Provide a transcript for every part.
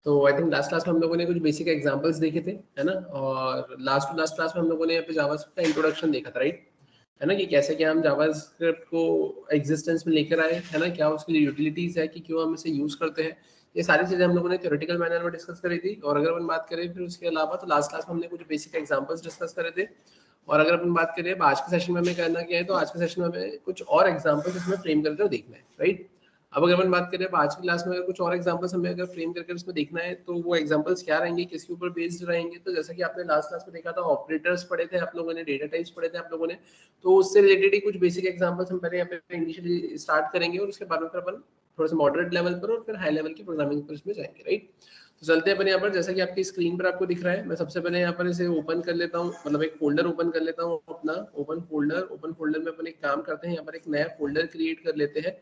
तो I think last class में हम लोगों ने कुछ बेसिक एग्जांपल्स देखे थे, है ना। और लास्ट टू लास्ट क्लास में हम लोगों ने यहाँ पे जावास्क्रिप्ट का इंट्रोडक्शन देखा था, राइट, है ना, कि कैसे क्या हम जावास्क्रिप्ट को एग्जिस्टेंस में लेकर आए, है ना, क्या उसके लिए यूटिलिटीज है, कि क्यों हम इसे यूज करते हैं। ये सारी चीजें हम लोगों ने थ्योरेटिकल मैनर में डिस्कस करी थी। और अगर अपन बात करें फिर उसके अलावा, तो लास्ट क्लास में हमने कुछ बेसिक एग्जांपल्स डिस्कस करे थे। और अगर अपन बात करें आज के सेशन में हमें करना क्या है, तो आज के सेशन में हमें कुछ और एग्जांपल्स इसमें फ्रेम करके देखना है, राइट। अब अगर अपन बात करें आज की क्लास में अगर कुछ और एग्जांपल्स हमें अगर फ्रेम करके इसमें देखना है, तो वो एग्जांपल्स क्या रहेंगे, किसके ऊपर बेस्ड रहेंगे। तो जैसा कि आपने लास्ट क्लास में देखा था, ऑपरेटर्स पढ़े थे आप लोगों ने, डेटा टाइप्स पढ़े थे आप लोगों ने, तो उससे रिलेटेड ही कुछ बेसिक एग्जांपल्स हम पहले यहाँ पे इनिशियली स्टार्ट करेंगे, और उसके बाद में फिर अपन थोड़ा सा मॉडरेट लेवल पर और फिर हाई लेवल की प्रोग्रामिंग पर इसमें जाएंगे, राइट। तो चलते हैं अपन यहाँ पर, जैसा कि आपकी स्क्रीन पर आपको दिख रहा है, मैं सबसे पहले यहाँ पर इसे ओपन कर लेता हूँ, मतलब एक फोल्डर ओपन कर लेता हूँ अपना। ओपन फोल्डर में अपन एक काम करते हैं, यहाँ पर एक नया फोल्डर क्रिएट कर लेते हैं,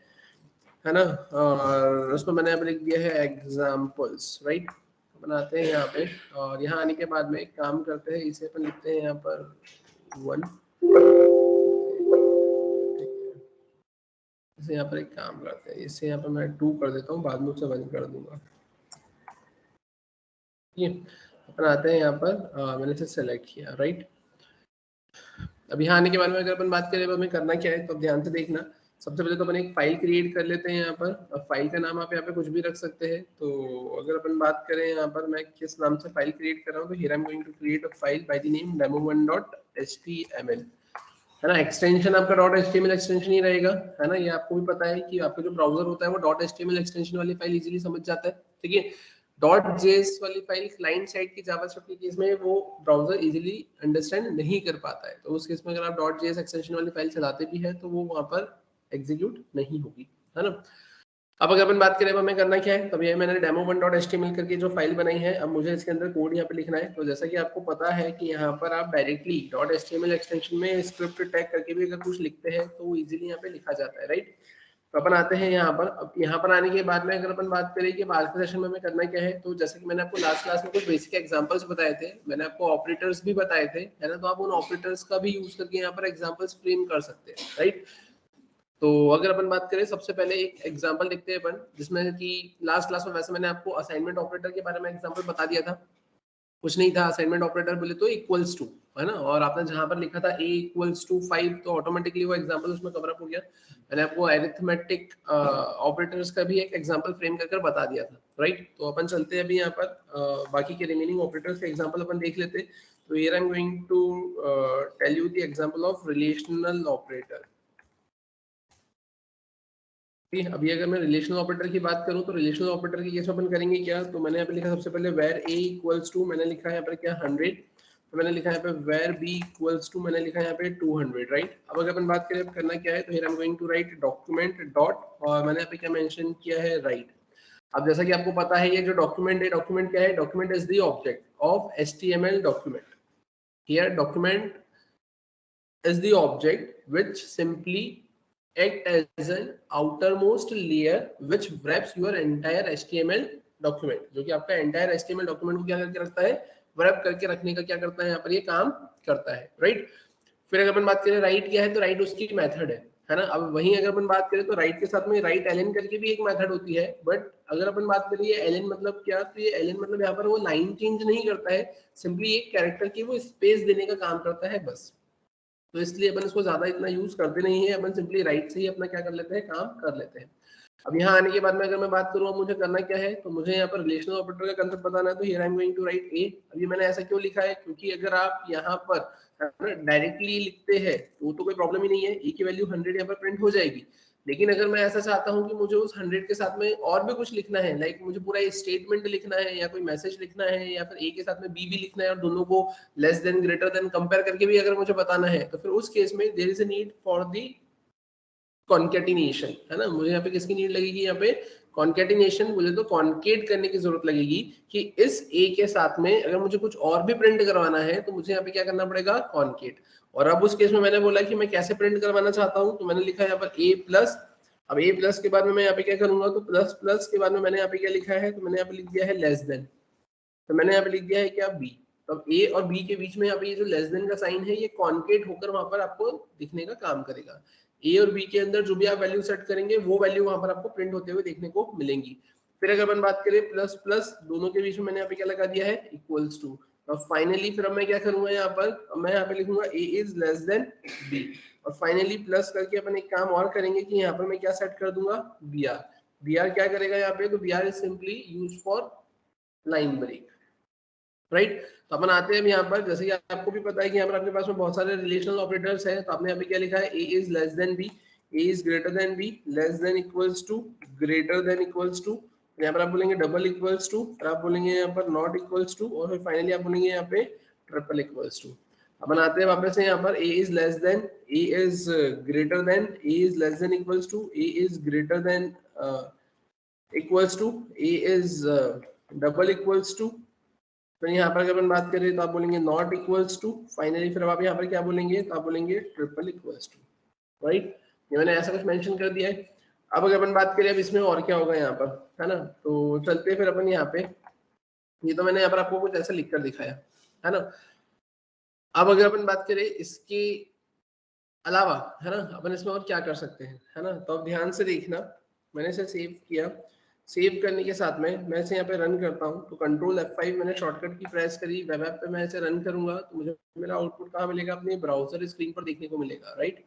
है ना। और उसमें मैंने अब लिख दिया है एग्जाम्पल्स, राइट। बनाते हैं यहाँ पे, और यहाँ आने के बाद में एक काम करते हैं, इसे अपन लिखते हैं यहाँ पर 1। इसे यहाँ पर एक काम करते हैं, इसे यहाँ पर मैं 2 कर देता हूँ, बाद में उसे 1 कर दूंगा। ये अपन आते हैं यहाँ पर, मैंने इसे सेलेक्ट किया, राइट। अब यहाँ आने के बाद में अगर अपन बात करें हमें करना क्या है, तो ध्यान से देखना। सबसे पहले तो अपन एक फाइल क्रिएट कर लेते हैं यहाँ पर। अब फाइल का नाम आप यहाँ पे कुछ भी रख सकते हैं। तो अगर अपन बात करें यहाँ पर मैं किस नाम से फाइल क्रिएट कर रहा हूँ, तो here I am going to create a file by the name demo1.html, है ना। एक्सटेंशन आपका .html एक्सटेंशन ही रहेगा, है ना। ये आपको भी पता है कि आपका जो ब्राउजर होता है वो .html एक्सटेंशन वाली फाइल इजीली समझ जाता है, ठीक है। .js वाली फाइल क्लाइंट साइड की जावास्क्रिप्ट के केस में वो ब्राउजर इजीली अंडरस्टैंड नहीं कर पाता है, तो उस केस में अगर आप .js एक्सटेंशन वाली फाइल चलाते भी है तो वो वहां पर एग्जीक्यूट नहीं होगी, है ना। अब अगर अपन बात करें हमें करना क्या है, तब ये मैंने demo1.html करके जो फाइल बनाई है, अब मुझे इसके अंदर कोड यहाँ पे लिखना है। तो जैसा कि आपको पता है कि यहाँ पर आप डायरेक्टली .html एक्सटेंशन में स्क्रिप्ट टैग करके भी अगर कुछ लिखते हैं तो वो इजीली यहाँ पे लिखा जाता है, राइट। तो अपन आते हैं यहाँ पर। अब यहाँ पर आने के बाद में अगर अपन बात करें कि आज के सेशन में हमें करना क्या है, तो जैसे कि मैंने आपको लास्ट क्लास में कुछ बेसिक एग्जांपल्स बताए थे, मैंने आपको ऑपरेटर्स भी बताए थे, है ना। तो आप उन ऑपरेटर्स का भी यूज करके यहाँ पर एग्जांपल्स फ्रेम कर सकते हैं, राइट। तो अगर अपन बात करें, सबसे पहले एक एग्जांपल देखते हैं अपन, जिसमें कि लास्ट क्लास में वैसे मैंने आपको असाइनमेंट ऑपरेटर के बारे में एग्जांपल बता दिया था। कुछ नहीं था, असाइनमेंट ऑपरेटर बोले तो इक्वल्स टू, है ना। और आपने जहां पर लिखा था a इक्वल्स टू 5, तो ऑटोमेटिकली वो एग्जांपल उसमें कवर अप हो गया। मैंने आपको अरिथमेटिक ऑपरेटर्स का भी एक एग्जांपल फ्रेम कर बता दिया था, राइट। तो अपन चलते हैं अभी यहाँ पर, बाकी के रिमेनिंग ऑपरेटर्स के एग्जांपल अपन देख लेते हैं। तो here I am going to tell you the example of relational operator. अभी अगर मैं रिलेशनल ऑपरेटर की बात करूं, तो रिलेशनल ऑपरेटर की केस में अपन करेंगे क्या, तो मैंने यहाँ पे लिखा सबसे पहले वेर a इक्वल्स टू, मैंने लिखा है यहाँ पर क्या 100। तो मैंने लिखा है यहाँ पे वेर b इक्वल्स टू, मैंने लिखा है यहाँ पे 200, राइट। अब अगर अपन बात करें अब करना क्या है, तो here I am going to write document dot, और मैंने यहाँ पे क्या मेंशन किया है, राइट। अब जैसा कि आपको पता है ये जो डॉक्यूमेंट है, डॉक्यूमेंट क्या है, document is the object of HTML document. Here document is the object which simply act as an outermost layer which wraps your entire HTML document, जो कि आपका entire HTML document को क्या करके रखता है, wrap करके रखने का क्या करता है, यहाँ पर ये काम करता है, राइट। फिर अगर अपन बात करें राइट क्या है, तो राइट उसकी मेथड है ना। अब वहीं अगर अपन बात करें तो राइट के साथ में राइट एलन करके भी एक मेथड होती है, बट अगर अपन बात करें एलन मतलब क्या, तो ये एलन मतलब यहाँ पर वो लाइन चेंज नहीं करता है, सिंपली एक कैरेक्टर की वो स्पेस देने का काम करता है बस। तो इसलिए अपन इसको ज्यादा इतना यूज करते नहीं है, अपन सिंपली राइट से ही अपना क्या कर लेते हैं, काम कर लेते हैं। अब यहाँ आने के बाद में अगर मैं बात करूँ मुझे करना क्या है, तो मुझे यहाँ पर रिलेशनल ऑपरेटर का कंसेप्ट बताना है। तो here I am going to write A. अभी मैंने ऐसा क्यों लिखा है, क्योंकि अगर आप यहाँ पर डायरेक्टली लिखते हैं तो कोई प्रॉब्लम ही नहीं है, ए की वैल्यू 100 यहाँ पर प्रिंट हो जाएगी। लेकिन अगर मैं ऐसा चाहता हूँ कि मुझे उस 100 के साथ में और भी कुछ लिखना है, लाइक मुझे पूरा स्टेटमेंट लिखना है या कोई मैसेज लिखना है या फिर ए के साथ में बी भी लिखना है और दोनों को less than greater than compare करके भी अगर मुझे बताना है, तो फिर उस केस में there is a need for the concatenation, है ना। मुझे यहाँ पे किसकी नीड लगेगी, यहाँ पे कॉन्केटिनेशन, मुझे तो कॉन्केट करने की जरूरत लगेगी कि इस ए के साथ में अगर मुझे कुछ और भी प्रिंट करवाना है तो मुझे यहाँ पे क्या करना पड़ेगा, कॉन्केट। और अब उस केस में मैंने बोला कि मैं कैसे प्रिंट करवाना चाहता हूँ, तो मैंने लिखा है यहाँ पर ए प्लस। अब ए प्लस के बाद में मैं यहाँ पे क्या करूंगा, तो प्लस प्लस के बाद में मैंने यहाँ पे क्या लिखा है, तो मैंने यहाँ पे लिख दिया है लेस देन। तो मैंने यहाँ पे लिख दिया है क्या, बी। तो अब ए और बी के बीच में यहाँ पे ये जो लेस देन का साइन है ये कॉन्केट होकर वहां पर आपको दिखने का काम करेगा। ए और बी के अंदर जो भी आप वैल्यू सेट करेंगे वो वैल्यू वहां पर आपको प्रिंट होते हुए देखने को मिलेंगी। फिर अगर अपन बात करें प्लस प्लस दोनों के बीच में मैंने यहाँ पे क्या लगा दिया है इक्वल्स टू। और फाइनली फिर अब मैं क्या करूंगा यहाँ पर, मैं यहाँ पे लिखूंगा a is less than b। और फाइनली प्लस करके अपन एक काम और करेंगे कि यहाँ पर मैं क्या सेट कर दूंगा br। br क्या करेगा यहाँ पे, तो br is simply use for line break, right. तो अपन आते हैं अब यहाँ पर, जैसे कि आपको भी पता है कि यहाँ पर आपके पास में बहुत सारे रिलेशनल ऑपरेटर्स हैं, तो आपने यहाँ पे क्या लिखा है, a is less than b, a is greater than b, less than equals to, greater than equals to, यहाँ पर आप बोलेंगे डबल इक्वल्स टू, और आप बोलेंगे यहाँ पर नॉट इक्वल्स टू, और फिर फाइनली आप बोलेंगे यहाँ पे ट्रिपल इक्वल्स टू। अपन आते हैं वापस से यहाँ पर, a is less than, a is greater than, a is less than equals to, a is greater than equals to, a is double equals to. फिर यहाँ पर अगर अपन बात करें तो आप बोलेंगे नॉट इक्वल्स टू, फाइनली फिर आप यहाँ पर क्या बोलेंगे, तो आप बोलेंगे ट्रिपल इक्वल्स टू, राइट। ये मैंने ऐसा कुछ मेंशन कर दिया है। अब अगर अपन बात करें अब इसमें और क्या होगा यहाँ पर, है ना, तो चलते फिर अपन यहाँ पे, ये तो मैंने यहाँ पर आपको कुछ ऐसा लिख कर दिखाया, है ना। अब अगर अपन बात करें इसके अलावा, है ना, अपन इसमें और क्या कर सकते हैं, है ना, तो अब ध्यान से देखना, मैंने इसे सेव किया, सेव करने के साथ में मैं इसे यहाँ पे रन करता हूँ, तो कंट्रोल F5 मैंने शॉर्टकट की प्रेस करी, वेब ऐप पे मैं इसे रन करूंगा तो मुझे मेरा आउटपुट कहाँ मिलेगा, अपने ब्राउजर स्क्रीन पर देखने को मिलेगा, राइट।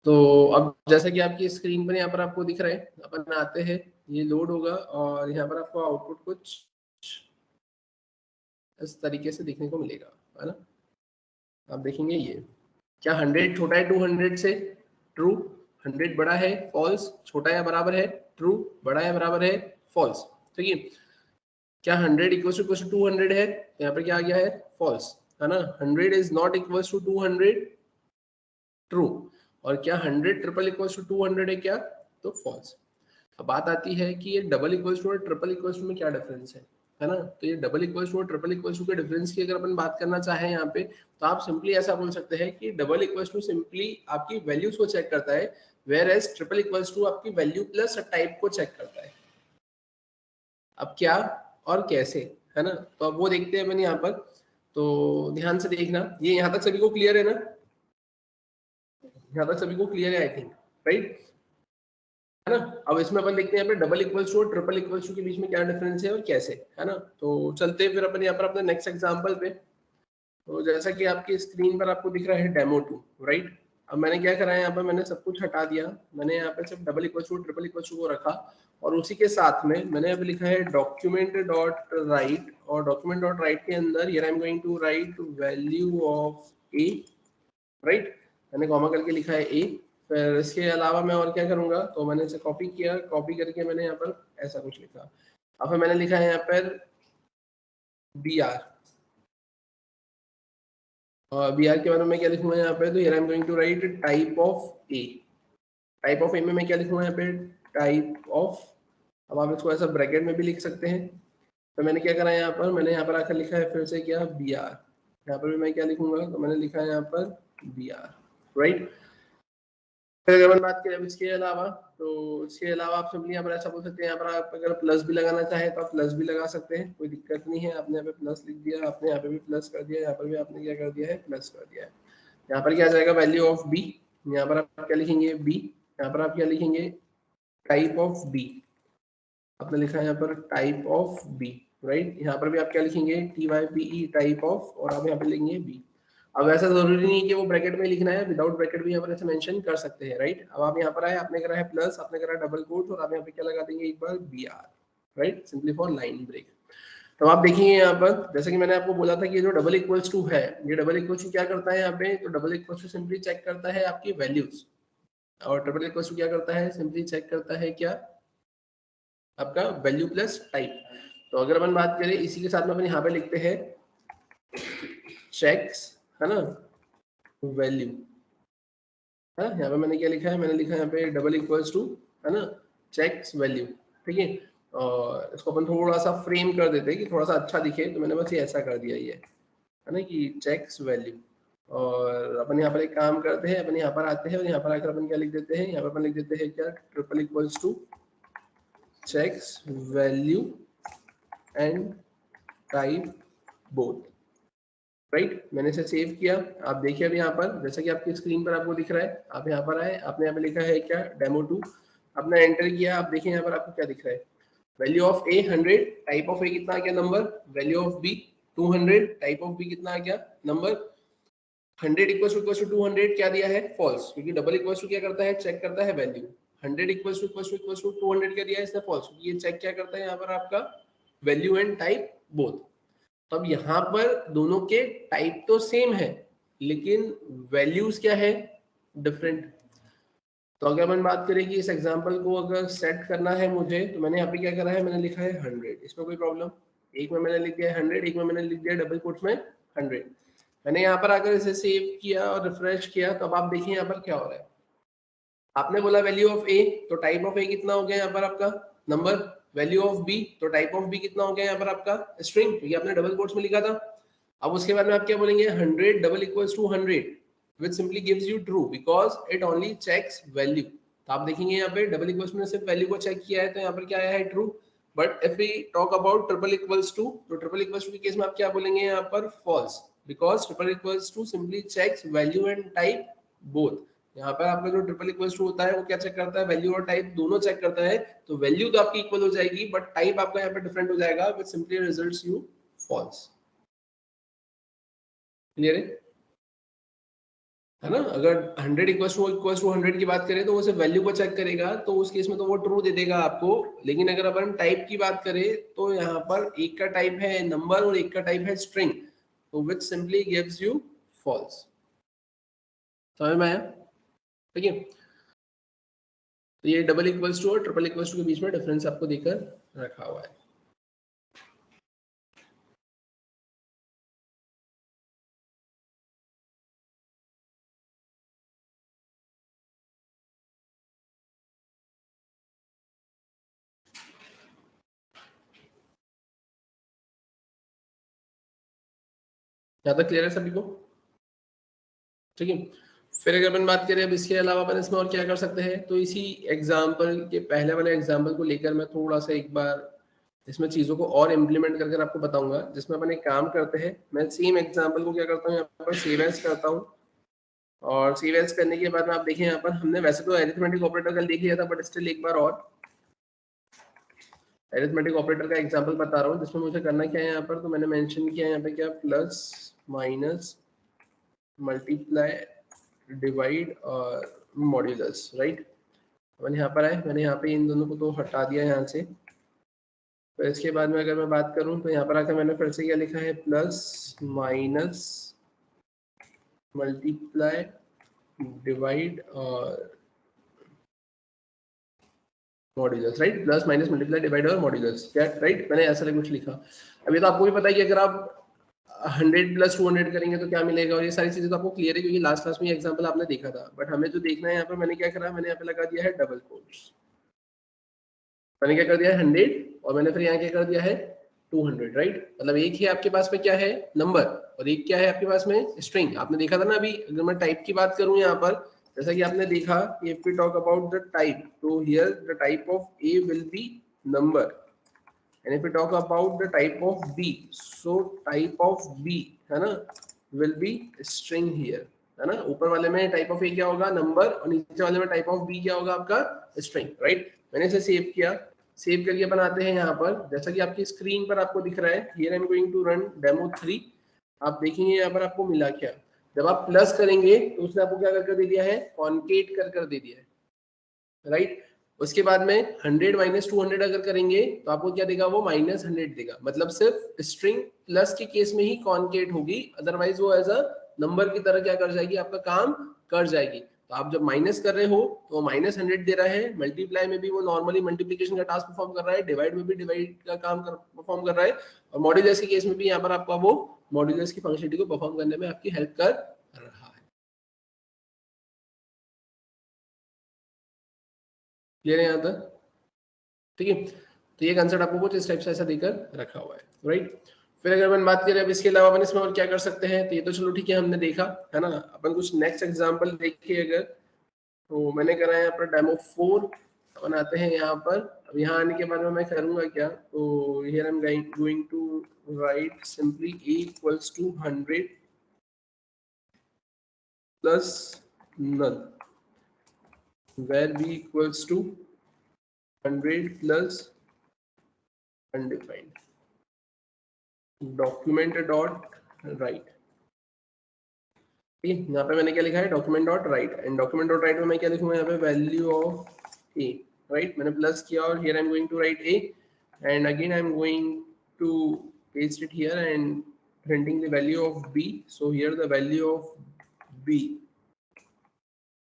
तो अब जैसा कि आपकी स्क्रीन पर यहाँ पर आपको दिख रहा है, अपन आते हैं, ये लोड होगा और यहाँ पर आपको आउटपुट कुछ इस तरीके से देखने को मिलेगा, है ना। आप देखेंगे ये क्या 100 छोटा है 200 से, ट्रू। 100 बड़ा है, फॉल्स। छोटा या बराबर है, ट्रू। बड़ा या बराबर है, फॉल्स। ठीक है, क्या 100 इक्वल्स टू 200 है, यहाँ पर क्या आ गया है, फॉल्स, है ना। 100 is not equals to 200, true. और क्या 100 ट्रिपल इक्वल्स टू 200 है क्या, तो फॉल्स। अब बात आती है कि ये डबल इक्वल्स टू और ट्रिपल इक्वल्स टू में क्या डिफरेंस है ना। तो ये डबल इक्वल्स टू और ट्रिपल इक्वल्स टू के डिफरेंस की अगर अपन बात करना चाहें यहाँ पे, तो आप सिंपली ऐसा बोल सकते हैं कि डबल इक्वल्स टू सिंपली आपकी वैल्यूज को चेक करता है, whereas triple equals to आपकी वैल्यू प्लस टाइप को चेक करता है। अब क्या और कैसे, है ना, तो अब वो देखते हैं अपन यहाँ पर। तो ध्यान से देखना, ये यहाँ तक सभी को क्लियर है ना, यहाँ तक सभी को क्लियर है आई थिंक, राइट, है ना। अब इसमें अपन देखते हैं यहाँ पे डबल इक्वल्स टू और ट्रिपल इक्वल्स टू के बीच में क्या डिफरेंस है और कैसे, है ना। तो चलते हैं फिर अपन यहाँ पर अपने नेक्स्ट एग्जांपल पे। तो जैसा कि आपकी स्क्रीन पर आपको दिख रहा है डेमो 2, राइट। अब मैंने क्या करा है यहाँ पर, मैंने सब कुछ हटा दिया, मैंने यहाँ पे सिर्फ double equals to triple equals to को रखा, और उसी के साथ में मैंने अब लिखा है डॉक्यूमेंट डॉट राइट, और डॉक्यूमेंट डॉट राइट के अंदर here I am going to write value of a, right. मैंने कॉमा करके लिखा है ए। फिर इसके अलावा मैं और क्या करूंगा, तो मैंने इसे कॉपी किया, कॉपी करके मैंने यहाँ पर ऐसा कुछ लिखा, और फिर मैंने लिखा है यहाँ पर बी आर, और बी आर के बारे में क्या लिखूंगा यहाँ पे, तो here I am going to write type of A. Type of A में मैं क्या लिखूंगा यहाँ पे, टाइप ऑफ, अब आप इसको ऐसा ब्रैकेट में भी लिख सकते हैं। तो मैंने क्या करा यहाँ पर, मैंने यहाँ पर आकर लिखा है फिर से क्या, बी आर। यहाँ पर भी मैं क्या लिखूंगा, तो मैंने लिखा है यहाँ पर बी आर, राइट। फिर अगर बात करें इसके अलावा, तो इसके अलावा आप सिंपली यहाँ पर ऐसा बोल सकते हैं, यहाँ पर आप अगर प्लस भी लगाना चाहे तो आप प्लस भी लगा सकते हैं, कोई दिक्कत नहीं है। आपने यहाँ पे प्लस लिख दिया, आपने यहाँ पे भी प्लस कर दिया, यहाँ पर भी आपने क्या कर दिया है, प्लस कर दिया है। यहाँ पर क्या आ जाएगा, वैल्यू ऑफ बी, यहाँ पर आप क्या लिखेंगे, बी। यहाँ पर आप क्या लिखेंगे, टाइप ऑफ बी, आपने लिखा है यहाँ पर टाइप ऑफ बी, राइट। यहाँ पर भी आप क्या लिखेंगे, TYPE टाइप ऑफ, और आप यहाँ पे लिखेंगे बी। अब ऐसा जरूरी नहीं है कि वो ब्रैकेट में लिखना है, विदाउट ब्रैकेट भी यहाँ पर ऐसे मेंशन कर सकते हैं, राइट। अब आप यहाँ पर आए, आपने करा है प्लस, आपने करा डबल कोट, और आप यहाँ पे क्या लगा देंगे एक बार, BR, right, simply for line break. तो आप देखिए यहाँ पर, जैसे कि मैंने आपको बोला था कि ये जो डबल इक्वल्स टू है, ये डबल इक्वल्स टू क्या करता है यहाँ पे, तो double equals to simply check करता है आपकी वैल्यूज, और ट्रिपल इक्वल्स टू क्या करता है, सिंपली चेक करता है क्या, आपका वैल्यू प्लस टाइप। तो अगर अपन बात करें इसी के साथ में अपन यहाँ पे लिखते हैं चेक्स, है ना, वैल्यू, है यहाँ पे मैंने क्या लिखा है, मैंने लिखा है यहाँ पे डबल इक्वल्स टू, है ना, चेक्स वैल्यू, ठीक है। और इसको अपन थोड़ा सा फ्रेम कर देते हैं कि थोड़ा सा अच्छा दिखे, तो मैंने बस ये ऐसा कर दिया, ये है ना, कि चेक्स वैल्यू। और अपन यहाँ पर एक काम करते हैं, अपन यहाँ पर आते हैं और यहाँ पर आकर अपन क्या लिख देते हैं, यहाँ पर अपन लिख देते हैं क्या, triple equals to checks value and type both, right. मैंने इसे सेव किया, आप देखिए अभी यहाँ पर जैसा कि आपकी स्क्रीन पर आपको दिख रहा है, आप यहाँ पर आए, आपने यहाँ पे लिखा है क्या, डेमो 2, आपने एंटर किया, आप देखिए यहाँ पर आपको क्या दिख रहा है, value of A 100, type of A कितना आ गया number, value of B 200, type of B कितना आ गया नंबर। 100 इक्वल्स टू 200 क्या दिया है फॉल्स, क्योंकि डबल इक्वल्स टू क्या करता है चेक करता है वैल्यू। 100 इक्वल्स टू 200 क्या दिया है इसने फॉल्स, क्योंकि ये चेक क्या करता है यहाँ पर आपका वैल्यू एंड टाइप बोथ। तो अब यहाँ पर दोनों के टाइप तो सेम है लेकिन वैल्यूज क्या है डिफरेंट। तो अगर अपन बात करें कि इस एग्जांपल को अगर सेट करना है मुझे, तो मैंने यहाँ पे क्या करा है, मैंने लिखा है 100, इसमें कोई प्रॉब्लम, एक में मैंने लिख दिया है 100, एक में मैंने लिख दिया डबल कोट्स में 100। मैंने यहाँ पर अगर इसे सेव किया और रिफ्रेश किया तो अब आप देखिए यहाँ पर क्या हो रहा है। आपने बोला वैल्यू ऑफ ए, तो टाइप ऑफ ए कितना हो गया यहाँ पर आपका नंबर, वैल्यू ऑफ बी, तो टाइप ऑफ बी कितना हो गया यहाँ पर आपका स्ट्रिंग, क्योंकि आपने डबल कोट्स में लिखा था। अब उसके बाद में आप क्या बोलेंगे 100 double equals to 100 which simply gives you true because it only checks value। तो आप देखेंगे यहाँ पे डबल इक्वल्स में सिर्फ वैल्यू को चेक किया है तो यहाँ पर क्या आया है true. But if we talk about triple equals to, तो ट्रिपल इक्वल्स टू के केस में आप क्या बोलेंगे यहाँ पर false, because triple equals to simply checks value and type both. यहाँ पर आपका जो ट्रिपल इक्वल्स टू होता है वो क्या चेक करता है, वैल्यू और टाइप दोनों चेक करता है। तो वैल्यू तो आपकी इक्वल हो जाएगी बट टाइप आपका यहाँ पे डिफरेंट हो जाएगा which simply results you false. Clear है ना। अगर 100 इक्वल्स टू 100 की बात करें तो वो सिर्फ वैल्यू को चेक करेगा, तो उस केस में तो वो ट्रू दे देगा आपको। लेकिन अगर अपन टाइप की बात करें तो यहाँ पर एक का टाइप है नंबर और एक का टाइप है स्ट्रिंग, तो which simply gives you false. समझ में आया, ठीक है। तो ये डबल इक्वल्स टू और ट्रिपल इक्वल्स टू के बीच में डिफरेंस आपको देकर रखा हुआ है। यहाँ तक क्लियर है सभी को, ठीक है। फिर अगर अपन बात करें अब इसके अलावा अपन इसमें और क्या कर सकते हैं, तो इसी एग्जाम्पल के पहले वाले एग्जाम्पल को लेकर मैं थोड़ा सा एक बार इसमें चीजों को और इम्प्लीमेंट करके आपको बताऊंगा, जिसमें अपन एक काम करते हैं। मैं सेम एग्जाम्पल को क्या करता हूँ यहाँ पर सेव एज करता हूँ, और सेव एज करने के बाद में आप देखें यहाँ पर हमने वैसे तो अरिथमेटिक ऑपरेटर कल देख लिया था, बट स्टिल एक बार और अरिथमेटिक ऑपरेटर का एग्जाम्पल बता रहा हूँ जिसमें मुझे करना क्या है यहाँ पर। तो मैंने मेंशन किया यहाँ पे क्या, प्लस माइनस मल्टीप्लाई डिवाइड और मॉड्यूलस, राइट। मैंने यहाँ पर आए, मैंने यहाँ पे इन दोनों को तो हटा दिया यहाँ से। तो इसके बाद में अगर मैं बात करूँ तो यहाँ पर आकर मैंने फिर से क्या लिखा है, प्लस माइनस मल्टीप्लाई डिवाइड और modulus, right. Plus minus multiply divide और मॉड्यूलस, क्या राइट, मैंने ऐसा कुछ लिखा। अभी तो आपको भी पता है कि अगर आप 100 प्लस 200 करेंगे तो क्या मिलेगा, और ये सारी चीजें तो आपको क्लियर है क्योंकि लास्ट क्लास में एग्जांपल आपने देखा था। बट हमें जो देखना है यहाँ पर, मैंने क्या करा, मैंने यहाँ पे लगा दिया है डबल कोट्स। मैंने क्या कर दिया है 100 और मैंने फिर यहाँ क्या कर दिया है 200, राइट। मतलब एक ही आपके पास में क्या है नंबर और एक क्या है आपके पास में स्ट्रिंग। आपने देखा था ना अभी, अगर मैं टाइप की बात करूं यहाँ पर, जैसा कि आपने देखा, if we talk about the type, तो here the type of A will be number, and if we talk about the type of b, so type of b है ना will be string here, है ना। ऊपर वाले में type of ए क्या होगा नंबर, और नीचे वाले में टाइप ऑफ बी क्या होगा आपका स्ट्रिंग, राइट। मैंने इसे सेव किया, सेव करके अपन आते हैं यहाँ पर, जैसा कि आपकी स्क्रीन पर आपको दिख रहा है, here I am going to run demo 3। आप देखेंगे यहाँ पर आपको मिला क्या, जब आप प्लस करेंगे तो उसने आपको क्या कर दे दिया है, कॉन्केट कर दे दिया है, राइट। उसके बाद में 100 माइनस 200 अगर करेंगे तो आपको क्या देगा, वो -100 देगा। मतलब सिर्फ स्ट्रिंग प्लस के केस में ही कॉन्केट होगी, अदरवाइज वो एज अ नंबर की तरह क्या कर जाएगी, आपका काम कर जाएगी। तो आप जब माइनस कर रहे हो तो -100 दे रहा है, मल्टीप्लाई में भी वो नॉर्मली मल्टीप्लिकेशन का टास्क परफॉर्म कर रहा है, डिवाइड में भी डिवाइड का काम परफॉर्म कर रहा है, और मॉड्यूलस के केस में भी यहाँ पर आपका वो मॉड्यूलस की फंक्शनलिटी को परफॉर्म करने में आपकी हेल्प कर रहा है। क्लियर है यहाँ तक, ठीक है। तो ये कंसेप्ट आपको कुछ इस टाइप से ऐसा देकर रखा हुआ है, राइट। फिर अगर अपन बात करें अब इसके अलावा अपन इसमें और क्या कर सकते हैं, तो ये तो चलो ठीक है हमने देखा, है ना। अपन कुछ नेक्स्ट एग्जांपल देखिए अगर, तो मैंने करा है यहाँ पर डेमो 4। अपन आते हैं यहाँ पर, अब यहाँ आने के बाद में मैं करूँगा क्या, तो here I am going to write simply a equals to 100 plus null, where b equals to 100 plus undefined, document dot write. यहाँ पे मैंने क्या लिखा है, document dot write, and document dot write में मैं क्या लिखूंगा यहाँ पे, वैल्यू ऑफ ए, राइट। मैंने प्लस किया और here I am going to write a, and again I am going to paste it here and printing the value of b. So here the value of b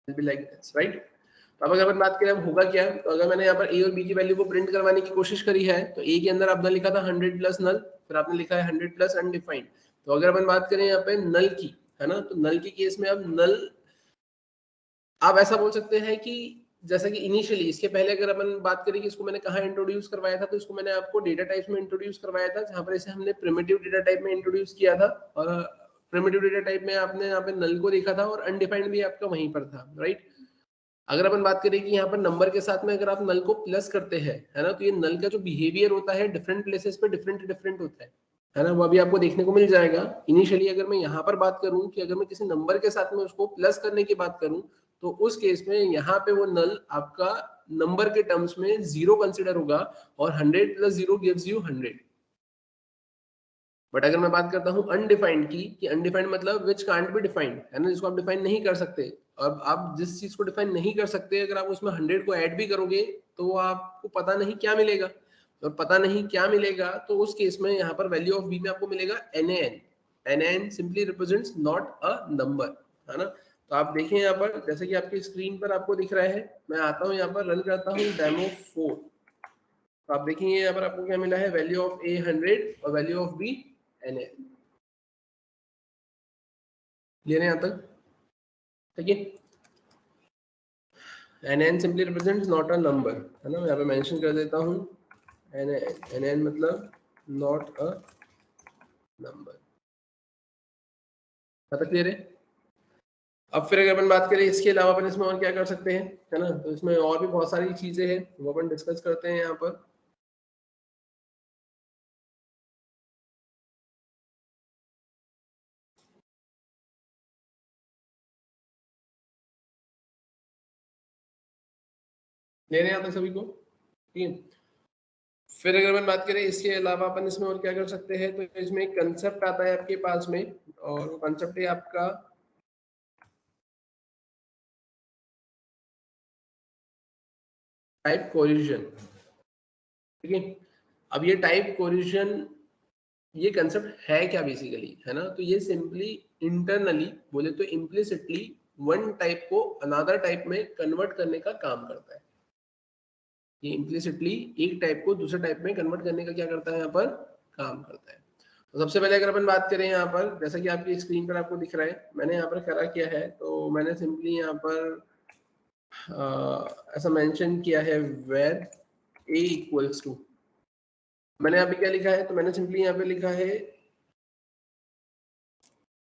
will be like this, right. तो अब अगर अपन बात करें अब होगा क्या, तो अगर मैंने यहाँ पर ए और बी की वैल्यू को प्रिंट करवाने की कोशिश करी है, तो ए के अंदर आपने लिखा था 100 प्लस नल, फिर आपने लिखा है 100 प्लस अनडिफाइंड। तो अगर अपन बात करें यहाँ पे नल की, है ना, तो नल की केस में अब नल आप ऐसा बोल सकते हैं कि जैसा कि इनिशियली इसके पहले अगर अपन बात करें कि इसको मैंने कहाँ इंट्रोड्यूस करवाया था, तो इसको मैंने आपको डेटा टाइप्स में इंट्रोड्यूस करवाया था, जहां पर इसे हमने प्रिमिटिव डेटा टाइप में इंट्रोड्यूस किया था, और प्रिमिटिव डेटा टाइप में आपने यहाँ पे नल को देखा था और अनडिफाइंड भी आपका वहीं पर था, राइट। अगर अपन बात करें कि यहाँ पर नंबर के साथ में अगर आप नल को प्लस करते हैं, है ना, तो ये नल का जो बिहेवियर होता है डिफरेंट प्लेसेस पे डिफरेंट होता है ना, वो अभी आपको देखने को मिल जाएगा। इनिशियली अगर मैं यहाँ पर बात करूं कि अगर मैं किसी नंबर के साथ में उसको प्लस करने की बात करूं, तो उस केस में यहाँ पे वो नल आपका नंबर के टर्म्स में 0 कंसिडर होगा, और 100 प्लस 0 गिव्स यू 100। बट अगर मैं बात करता हूँ अनडिफाइंड की, कि अनडिफाइंड मतलब विच कांट बी डिफाइंड, है ना, जिसको आप डिफाइन नहीं कर सकते। अब आप जिस चीज को डिफाइन नहीं कर सकते, अगर आप उसमें 100 को ऐड भी करोगे तो आपको पता नहीं क्या मिलेगा, और पता नहीं क्या मिलेगा, तो उस केस में यहाँ पर वैल्यू ऑफ बी में आपको मिलेगा NaN। NaN simply represents not a number, है ना। तो आप देखें यहाँ पर, जैसे कि आपकी स्क्रीन पर आपको दिख रहा है, मैं आता हूँ यहाँ पर रन करता हूँ डेमो 4, तो आप देखेंगे यहाँ पर आपको क्या मिला है, वैल्यू ऑफ ए 100 और value of b NaN। Clear है यहाँ तक, ठीक है। NaN simply represents not a number, है ना, मैं यहाँ पे मेंशन कर देता हूँ NaN मतलब नॉट अ नंबर। यहाँ तक क्लियर है। अब फिर अगर अपन बात करें इसके अलावा अपन इसमें और क्या कर सकते हैं, है ना, तो इसमें और भी बहुत सारी चीजें हैं, वो अपन डिस्कस करते हैं यहाँ पर। ले रहे हैं यहाँ तक सभी को, ठीक है। फिर अगर अपन बात करें इसके अलावा अपन इसमें और क्या कर सकते हैं, तो इसमें एक कंसेप्ट आता है आपके पास में, और वो कंसेप्ट है आपका टाइप कोरिजन, ठीक है। अब ये टाइप कोरिजन, ये कंसेप्ट है क्या बेसिकली, है ना, तो ये सिंपली इंटरनली बोले तो इम्प्लिसिटली वन टाइप को अनदर टाइप में कन्वर्ट करने का काम करता है। ये इम्प्लिसिटली एक टाइप को दूसरे टाइप में कन्वर्ट करने का क्या करता है, यहाँ पर काम करता है। तो सबसे पहले अगर अपन बात करें यहाँ पर, जैसा कि आपकी स्क्रीन पर आपको दिख रहा है, मैंने यहाँ पर करा किया है, तो मैंने सिंपली यहाँ पर ऐसा मेंशन किया है वेर a इक्वल्स टू, मैंने यहाँ पे क्या लिखा है, तो मैंने सिंपली यहाँ पे लिखा है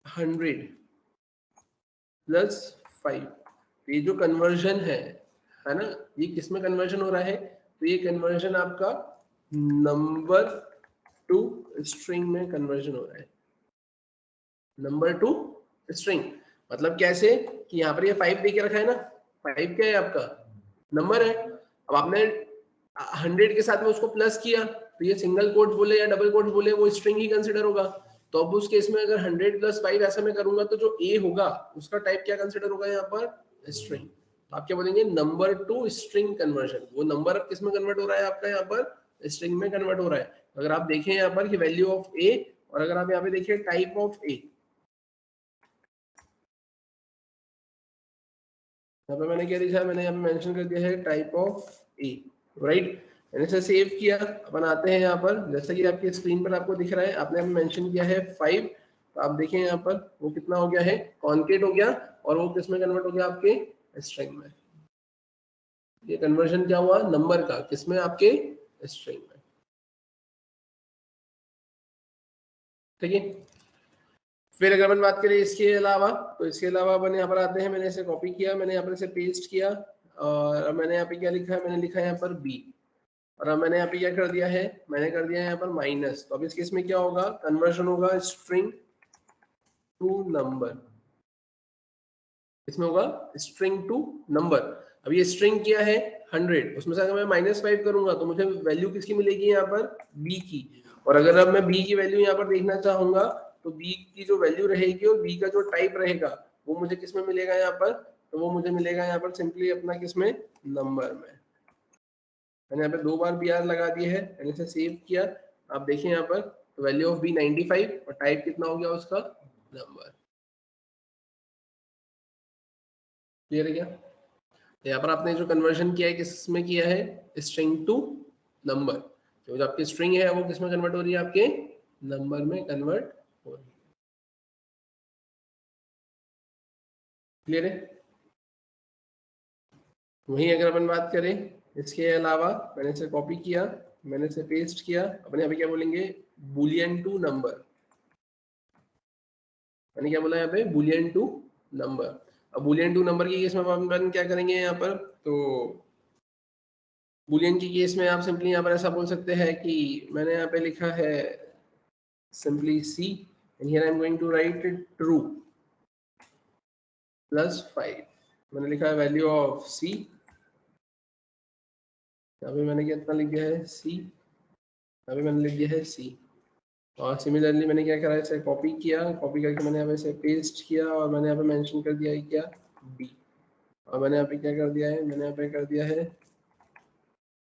100 प्लस 5। ये जो कन्वर्जन है ना, ये किस में कन्वर्जन हो रहा है, तो ये कन्वर्जन आपका नंबर टू स्ट्रिंग में कन्वर्जन हो रहा है। नंबर टू स्ट्रिंग मतलब कैसे, कि यहाँ पर ये 5 दे के रखा है ना, 5 क्या है आपका नंबर है। अब आपने 100 के साथ में उसको प्लस किया, तो ये सिंगल कोट्स बोले या डबल कोट्स बोले वो स्ट्रिंग ही कंसिडर होगा। तो अब उस केस में अगर 100 प्लस 5 ऐसा मैं करूंगा, तो जो ए होगा उसका टाइप क्या कंसिडर होगा यहाँ पर, स्ट्रिंग। तो आप क्या बोलेंगे, नंबर टू स्ट्रिंग कन्वर्जन। वो नंबर अब किस में कन्वर्ट हो रहा है आपका, यहाँ पर स्ट्रिंग में कन्वर्ट हो रहा है। अगर आप देखें यहाँ पर कि वैल्यू ऑफ ए, और अगर आप यहाँ पे देखिए टाइप ऑफ ए, यहाँ पे मैंने क्या लिखा है, मैंने यहाँ पे मेंशन कर दिया है टाइप ऑफ ए, राइट। मैंने इसे सेव किया, अपन आते हैं यहाँ पर, जैसा कि आपकी स्क्रीन पर आपको दिख रहा है, आपने मेंशन किया है 5, तो आप देखें यहाँ पर वो कितना हो गया है, कॉन्केट हो गया, और वो किस में कन्वर्ट हो गया, आपके स्ट्रिंग में। ये कन्वर्जन क्या हुआ, नंबर का, किसमें, आपके स्ट्रिंग में, ठीक है। फिर अगर अपन बात करें इसके अलावा, तो इसके अलावा अपन यहाँ पर आते हैं, मैंने इसे कॉपी किया, मैंने यहाँ पर इसे पेस्ट किया, और मैंने यहाँ पे क्या लिखा है, मैंने लिखा है यहाँ पर बी, और अब मैंने यहाँ पे क्या कर दिया है, मैंने कर दिया है यहाँ पर माइनस। तो अब इस केस में क्या होगा, कन्वर्जन होगा स्ट्रिंग टू नंबर, इसमें होगा स्ट्रिंग टू नंबर। अब ये स्ट्रिंग क्या है 100, उसमें से अगर मैं -5 करूंगा तो मुझे वैल्यू किसकी मिलेगी यहाँ पर b की, और अगर अब मैं b की वैल्यू यहाँ पर देखना चाहूंगा तो b की जो वैल्यू रहेगी और b का जो टाइप रहेगा वो मुझे किसमें मिलेगा यहाँ पर, तो वो मुझे मिलेगा यहाँ पर सिंपली अपना किसमें नंबर में। मैंने यहाँ पे 2 बार br लगा दिया है, मैंने इसे सेव किया, आप देखिए यहाँ पर वैल्यू ऑफ b 95 और टाइप कितना हो गया उसका नंबर। क्लियर है क्या? यहाँ पर आपने जो कन्वर्जन किया है किस में किया है, स्ट्रिंग टू नंबर, तो जो आपकी स्ट्रिंग है वो किसमें कन्वर्ट हो रही है, आपके नंबर में कन्वर्ट हो रही है। क्लियर है? वहीं अगर अपन बात करें इसके अलावा, मैंने इसे कॉपी किया, मैंने इसे पेस्ट किया, अपन यहाँ पे क्या बोलेंगे बुलियन टू नंबर, मैंने क्या बोला यहाँ पे बुलियन टू नंबर। अब बुलियन टू नंबर की केस में अपन क्या करेंगे यहाँ पर, तो बुलियन की केस में आप सिंपली यहाँ पर ऐसा बोल सकते हैं कि मैंने यहाँ पे लिखा है simply c and here I am going to write true plus 5, मैंने लिखा है वैल्यू ऑफ c, यहाँ पे मैंने कितना लिख दिया है c, यहाँ पे मैंने लिख दिया है c, और सिमिलरली मैंने क्या करा इसे कॉपी किया, कॉपी करके मैंने यहाँ पे इसे पेस्ट किया और मैंने यहाँ पे मेंशन कर दिया है क्या b, और मैंने यहाँ पे क्या कर दिया है, मैंने यहाँ पे कर दिया है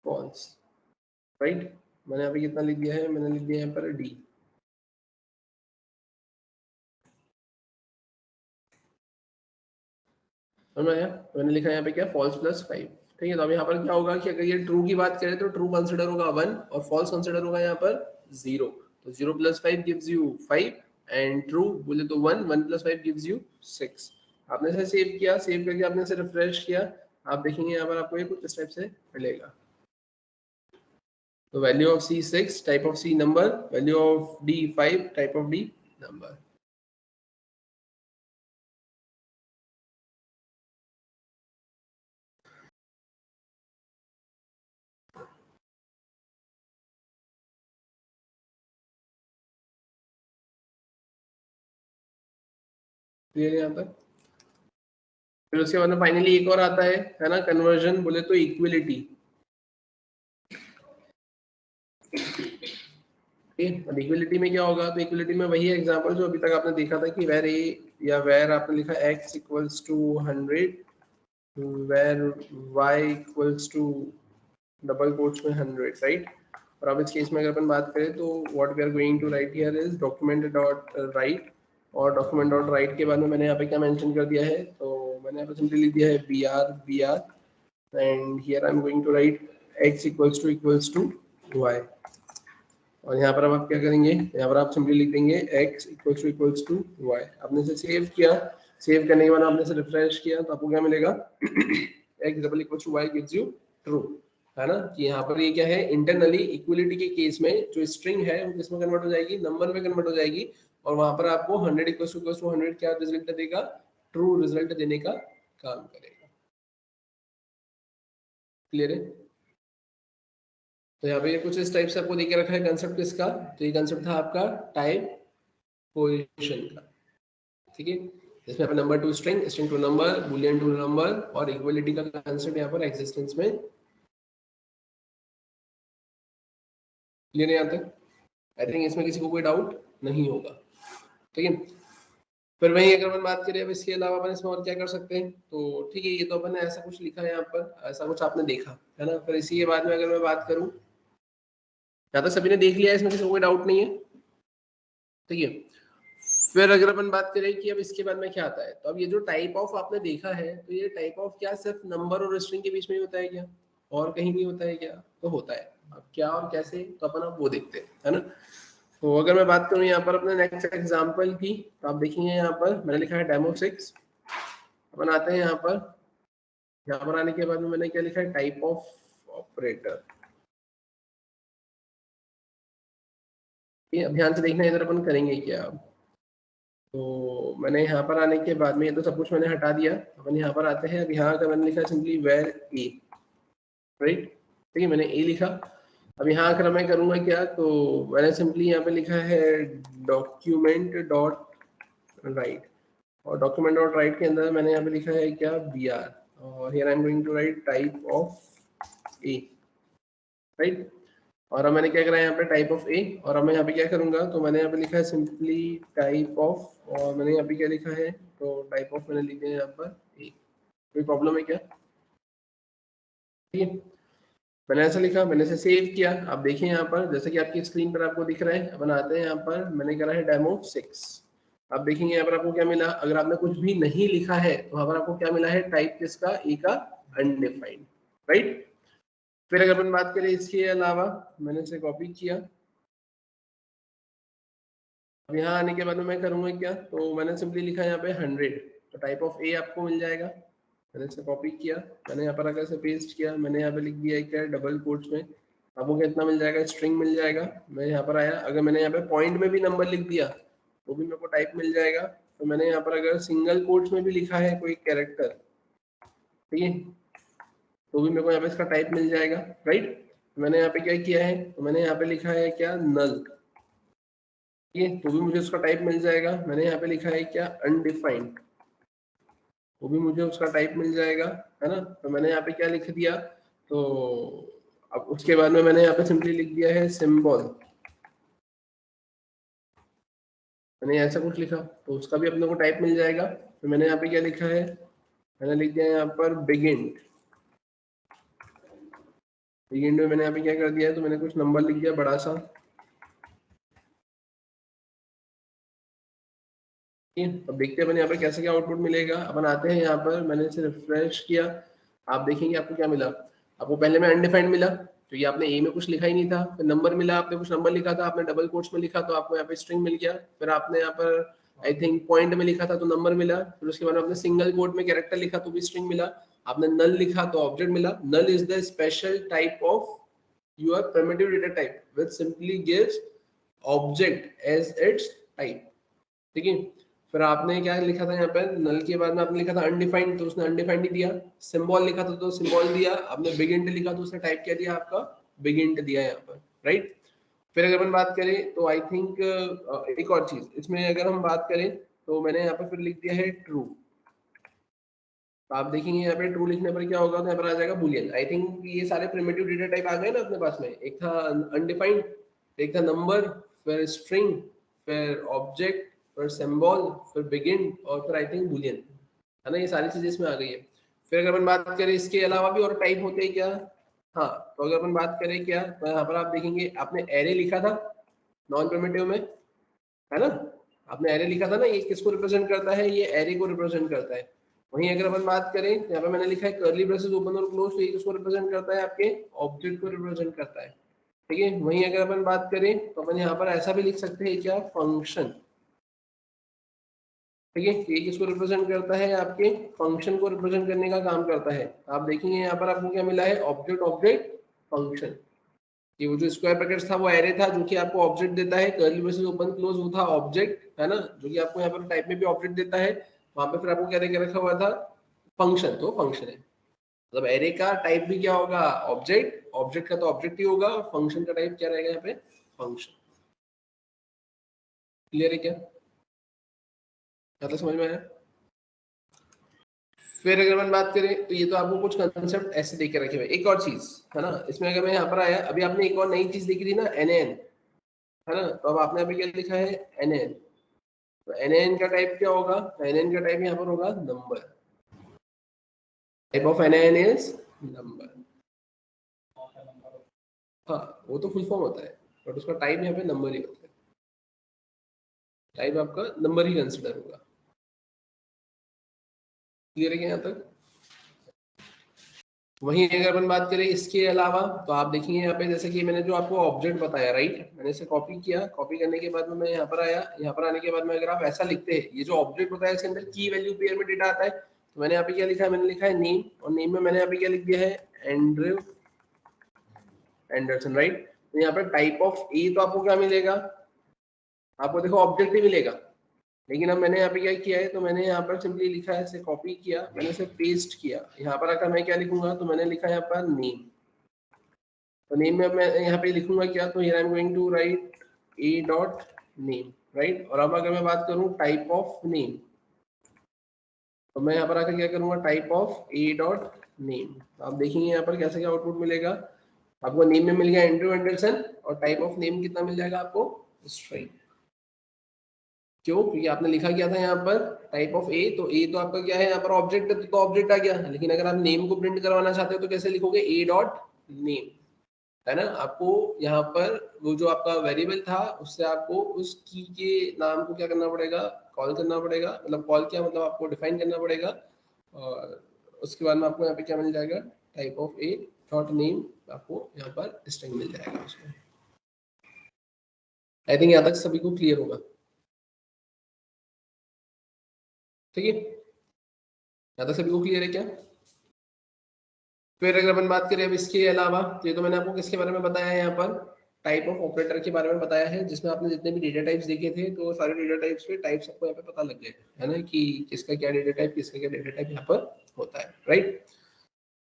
false, राइट। मैंने यहाँ पे कितना लिख दिया है, मैंने लिख दिया है यहाँ पर d। मैंने लिखा यहाँ पे क्या फॉल्स प्लस 5, ठीक है। तो अब यहाँ पर क्या होगा कि अगर ये ट्रू की बात करें तो ट्रू कंसिडर होगा 1 और फॉल्स कंसिडर होगा यहाँ पर 0, तो 0 + 5 गिव्स यू 5 एंड ट्रू बोले तो 1, 1 + 5 गिव्स यू 6। आपने इसे सेव किया, सेव करके आपने इसे रिफ्रेश किया, आप देखेंगे यहाँ पर आपको ये कुछ इस टाइप से मिलेगा। तो value of c 6, type of c number, value of d 5, type of d number. Clear है यहाँ तक? फिर उसके बाद में फाइनली एक और आता है ना कन्वर्जन, बोले तो इक्विलिटी। अब इक्विलिटी में क्या होगा, तो इक्विलिटी में वही एग्जांपल जो अभी तक आपने देखा था कि वेर ए या वेर आपने लिखा x equals to 100, where y equals to double quotes में 100, राइट। और अब इस केस में अगर अपन बात करें तो what we are going to write here is document dot write, और डॉक्यूमेंट डॉट राइट के बाद में मैंने यहाँ पे क्या मेंशन कर दिया है, तो मैंने यहाँ पे सिंपली लिख दिया है br and here I am going to write x equals to y, और यहाँ पर अब आप क्या करेंगे, यहाँ पर आप सिंपली लिख देंगे x इक्वल्स टू y। आपने इसे सेव किया, सेव करने के बाद आपने इसे रिफ्रेश किया तो आपको क्या मिलेगा x double equals to y gives you true, है ना। कि यहाँ पर ये क्या है इंटरनली इक्वलिटी के केस में जो स्ट्रिंग है वो किसमें कन्वर्ट हो जाएगी, नंबर में कन्वर्ट हो जाएगी, और वहां पर आपको 100 इक्वल्स टू 100 क्या रिजल्ट देगा, ट्रू रिजल्ट देने का काम करेगा। क्लियर है? तो यहाँ पे कुछ इस टाइप से आपको देके रखा है कंसेप्ट किसका, तो ये कंसेप्ट था आपका टाइप पोजीशन का, ठीक है। इसमें अपन number to string, string to number, boolean to number और इक्वलिटी का कंसेप्ट यहाँ पर एग्जिस्टेंस में। क्लियर है यहाँ तक? आई थिंक इसमें किसी को कोई डाउट नहीं होगा, ठीक है। फिर वहीं अगर अपन बात करें अब इसके अलावा अपन इसमें और क्या कर सकते हैं, तो ठीक है ये तो अपन ने ऐसा कुछ लिखा है यहाँ पर, ऐसा कुछ आपने देखा है ना। फिर इसी के बाद में अगर मैं बात करूँ, यहाँ तक सभी ने देख लिया है, इसमें किसी को कोई डाउट नहीं है, ठीक है। फिर अगर अपन बात करें कि अब इसके बाद में क्या आता है, तो अब ये जो टाइप ऑफ आपने देखा है, तो ये टाइप ऑफ क्या सिर्फ नंबर और स्ट्रिंग के बीच में ही होता है क्या, और कहीं नहीं होता है क्या, तो होता है। अब क्या और कैसे, तो अपन अब वो देखते हैं, है ना। तो अगर मैं बात करूँ यहाँ पर अपने नेक्स्ट एग्जांपल की, तो आप देखेंगे यहाँ पर मैंने लिखा है डेमो 6। अपन आते हैं यहाँ पर आने के बाद में मैंने क्या लिखा है टाइप ऑफ ऑपरेटर। अब ध्यान से देखना इधर अपन करेंगे क्या। तो मैंने यहाँ पर आने के बाद में ये तो सब कुछ मैंने हटा दिया, अपन यहाँ पर आते हैं। अब यहाँ का मैंने लिखा सिंपली वेर ए, राइट, ठीक है, मैंने ए लिखा। अब यहाँ अगर मैं करूँगा क्या, तो मैंने सिंपली यहाँ पे लिखा है डॉक्यूमेंट डॉट राइट, और डॉक्यूमेंट डॉट राइट के अंदर मैंने यहाँ पे लिखा है क्या br। और here I am going to write type of a, right. और अब मैंने क्या करा है यहाँ पे टाइप ऑफ ए, और अब मैं यहाँ पे क्या करूंगा, तो मैंने यहाँ पे लिखा है सिंपली टाइप ऑफ, और मैंने यहाँ पे क्या लिखा है, तो टाइप ऑफ मैंने लिखा है यहाँ पर ए। कोई प्रॉब्लम है क्या? ठीक है, मैंने ऐसा लिखा, मैंने इसे सेव किया। आप देखिए यहाँ पर जैसे कि आपकी स्क्रीन पर आपको दिख रहा है। अपन आते हैं यहाँ पर, मैंने करा है डेमो 6। आप देखेंगे यहाँ पर आपको क्या मिला, अगर आपने कुछ भी नहीं लिखा है तो वहां पर आपको क्या मिला है, टाइप किसका, ए का, अनडिफाइंड, राइट। फिर अगर अपन बात करें इसके अलावा, मैंने इसे कॉपी किया। अब यहाँ आने के बाद में मैं करूंगा क्या, तो मैंने सिंपली लिखा है यहाँ पे 100, तो टाइप ऑफ ए आपको मिल जाएगा। मैंने इसे कॉपी किया, मैंने यहाँ पर अगर इसे पेस्ट किया, मैंने यहाँ पे लिख दिया है क्या, डबल कोट्स में, आपको कितना मिल जाएगा, स्ट्रिंग मिल जाएगा। मैं यहाँ पर आया, अगर मैंने यहाँ पे पॉइंट में भी नंबर लिख दिया तो भी मेरे को टाइप मिल जाएगा। तो मैंने यहाँ पर अगर सिंगल कोट्स में भी लिखा है कोई कैरेक्टर, ठीक है, तो भी मेरे को यहाँ पे इसका टाइप मिल जाएगा, राइट। मैंने यहाँ पे क्या किया है, तो मैंने यहाँ पे लिखा है क्या, नल, ये तो भी मुझे उसका टाइप मिल जाएगा। मैंने यहाँ पे लिखा है क्या, अनडिफाइंड, वो भी मुझे उसका टाइप मिल जाएगा, है ना। तो मैंने यहाँ पे क्या लिख दिया, तो अब उसके बाद में मैंने यहाँ पे सिंपली लिख दिया है सिंबल, मैंने ऐसा कुछ लिखा तो उसका भी अपने को टाइप मिल जाएगा। तो मैंने यहाँ पे क्या लिखा है, मैंने लिख दिया यहाँ पर बिगिन, बिगिन में मैंने यहाँ पे क्या कर दिया है, तो मैंने कुछ नंबर लिख दिया बड़ा सा। अब देखते हैं अपन यहाँ पर कैसे क्या आउटपुट मिलेगा। अपन आते हैं यहाँ पर, मैंने इसे रिफ्रेश किया, आप देखेंगे आपको क्या मिला। आपको पहले में अनडिफाइंड मिला, तो ये आपने ए में कुछ लिखा ही नहीं था। फिर नंबर मिला, आपने कुछ नंबर लिखा था, आपने डबल कोट्स में लिखा तो आपको यहाँ पे स्ट्रिंग मिल गया। फिर आपने यहाँ पर आई थिंक पॉइंट में लिखा था तो नंबर मिला। फिर उसके बाद आपने सिंगल कोट में कैरेक्टर लिखा तो भी स्ट्रिंग मिला। आपने नल लिखा तो ऑब्जेक्ट मिला। Null is the special type of your primitive data type which simply gives object as its type, ठीक है। फिर आपने क्या लिखा था यहाँ पर, नल के बाद में आपने लिखा था अनडिफाइंड, तो उसने अनडिफाइंड ही दिया। सिंबल लिखा था तो सिंबल दिया। आपने बिगिंट लिखा तो उसने टाइप क्या दिया, आपका बिगिंट दिया यहाँ पर, राइट। फिर अगर अपन बात करें तो आई थिंक एक और चीज इसमें अगर हम बात करें, तो मैंने यहाँ पर फिर लिख दिया है ट्रू। आप देखेंगे यहाँ पे ट्रू लिखने पर क्या होगा, तो यहाँ पर आ जाएगा बुलियन। आई थिंक ये सारे प्रिमिटिव डेटा टाइप आ गए ना अपने पास में, एक था अनडिफाइंड, एक था नंबर, फिर स्ट्रिंग, फिर ऑब्जेक्ट, फिर सिंबल, फिर बिगिन, और फिर आई थिंक बुलियन, है ना। ये सारी चीजें इसमें आ गई है। फिर अगर अपन बात करें इसके अलावा भी और टाइप होते हैं क्या, हाँ, तो अगर अपन बात करें क्या, तो यहाँ पर आप देखेंगे आपने एरे लिखा था नॉन प्रिमिटिव में, है ना। आपने एरे लिखा था ना, ये किसको रिप्रेजेंट करता है, ये एरे को रिप्रेजेंट करता है। वहीं अगर अपन बात करें, यहाँ पे मैंने लिखा है कर्ली ब्रेसेस ओपन और क्लोज, तो ये किसको रिप्रेजेंट करता है, आपके ऑब्जेक्ट को रिप्रेजेंट करता है, ठीक है। वहीं अगर अपन बात करें तो अपन यहाँ पर ऐसा भी लिख सकते हैं क्या, फंक्शन, ठीक है। ये किसको रिप्रेजेंट करता है, आपके फंक्शन को रिप्रेजेंट करने का काम करता है। आप देखेंगे यहाँ पर आपको क्या मिला है, ऑब्जेक्ट ऑब्जेक्ट फंक्शन। ये वो जो स्क्वायर ब्रैकेट्स था वो एरे था जो कि आपको ऑब्जेक्ट देता है, कर्ली ब्रेसेस ओपन क्लोज वो था ऑब्जेक्ट, है ना, जो कि आपको यहाँ पर टाइप में भी ऑब्जेक्ट देता है। वहां पे फिर आपको क्या देकर रखा हुआ था, फंक्शन, तो फंक्शन है। मतलब एरे का टाइप भी क्या होगा, ऑब्जेक्ट, ऑब्जेक्ट का तो ऑब्जेक्ट ही होगा, और फंक्शन का टाइप क्या रहेगा यहाँ पे, फंक्शन। क्लियर है क्या, मतलब समझ में आया। फिर अगर मैं बात करें तो ये तो आपको कुछ कंसेप्ट ऐसे देके रखे हुए। एक और चीज है ना, इसमें अगर मैं यहाँ पर आया, अभी आपने एक और नई चीज देखी थी ना, एनएन, है ना। तो अब आपने अभी क्या लिखा है, एनएन, तो एनएन का टाइप क्या होगा, एनएन का टाइप यहाँ पर होगा number, type of NN is number. हाँ, वो तो फुल फॉर्म होता है, बट उसका टाइप यहाँ पे नंबर ही होता है, टाइप आपका नंबर ही कंसिडर होगा। क्लियर है क्या यहाँ तक। वहीं अगर अपन बात करें इसके अलावा, तो आप देखेंगे यहाँ पे जैसे कि मैंने जो आपको ऑब्जेक्ट बताया, राइट, मैंने इसे कॉपी किया। कॉपी करने के बाद में मैं यहाँ पर आया, यहाँ पर आने के बाद में अगर आप ऐसा लिखते हैं, ये जो ऑब्जेक्ट होता है इसके अंदर की वैल्यू पेयर में डेटा आता है। तो मैंने यहाँ पे क्या लिखा है, मैंने लिखा है नेम, और नेम में मैंने यहाँ पे क्या लिख दिया है, एंड्रयू एंडरसन, राइट। तो यहाँ पे टाइप ऑफ ए तो आपको क्या मिलेगा, आपको देखो ऑब्जेक्ट ही मिलेगा। लेकिन अब मैंने यहाँ पे क्या किया है, तो मैंने यहाँ पर सिंपली लिखा है, इसे कॉपी किया, मैंने इसे पेस्ट किया। यहाँ पर आकर मैं क्या लिखूंगा, तो मैंने लिखा है यहाँ पर नेम, तो नेम में मैं यहाँ पे लिखूंगा क्या, तो here I am going to write a dot name, right. और अब अगर मैं बात करूँ टाइप ऑफ नेम, तो मैं यहाँ पर आकर क्या करूंगा, type of A dot name. आप देखेंगे यहाँ पर कैसे क्या आउटपुट मिलेगा आपको। नेम में मिल गया एंड्रयू एंडरसन और टाइप ऑफ नेम कितना मिल जाएगा आपको, स्ट्रिंग। क्यों, क्योंकि आपने लिखा क्या था यहाँ पर टाइप ऑफ ए, तो ए तो आपका क्या है यहाँ पर ऑब्जेक्ट है, तो ऑब्जेक्ट आ गया। लेकिन अगर आप नेम को प्रिंट करवाना चाहते हो तो कैसे लिखोगे, ए डॉट नेम, है ना। आपको यहाँ पर वो जो आपका वेरिएबल था उससे आपको उस की के नाम को क्या करना पड़ेगा, कॉल करना पड़ेगा। मतलब कॉल क्या, मतलब आपको डिफाइन करना पड़ेगा। और उसके बाद में आपको यहाँ पे क्या मिल जाएगा, type of A dot name, आपको यहाँ पर स्ट्रिंग मिल जाएगा उसमें। आई थिंक यहाँ तक सभी को क्लियर होगा, ठीक है। यहाँ तक सभी को क्लियर है क्या। फिर अगर अपन बात करें अब इसके अलावा, तो ये तो मैंने आपको किसके बारे में बताया है, यहाँ पर टाइप ऑफ ऑपरेटर के बारे में बताया है, जिसमें आपने जितने भी डेटा टाइप्स देखे थे तो सारे डेटा टाइप्स के टाइप्स आपको यहाँ पे पता लग गए, है ना, कि किसका क्या डेटा टाइप, किसका क्या डेटा टाइप यहाँ पर होता है, राइट।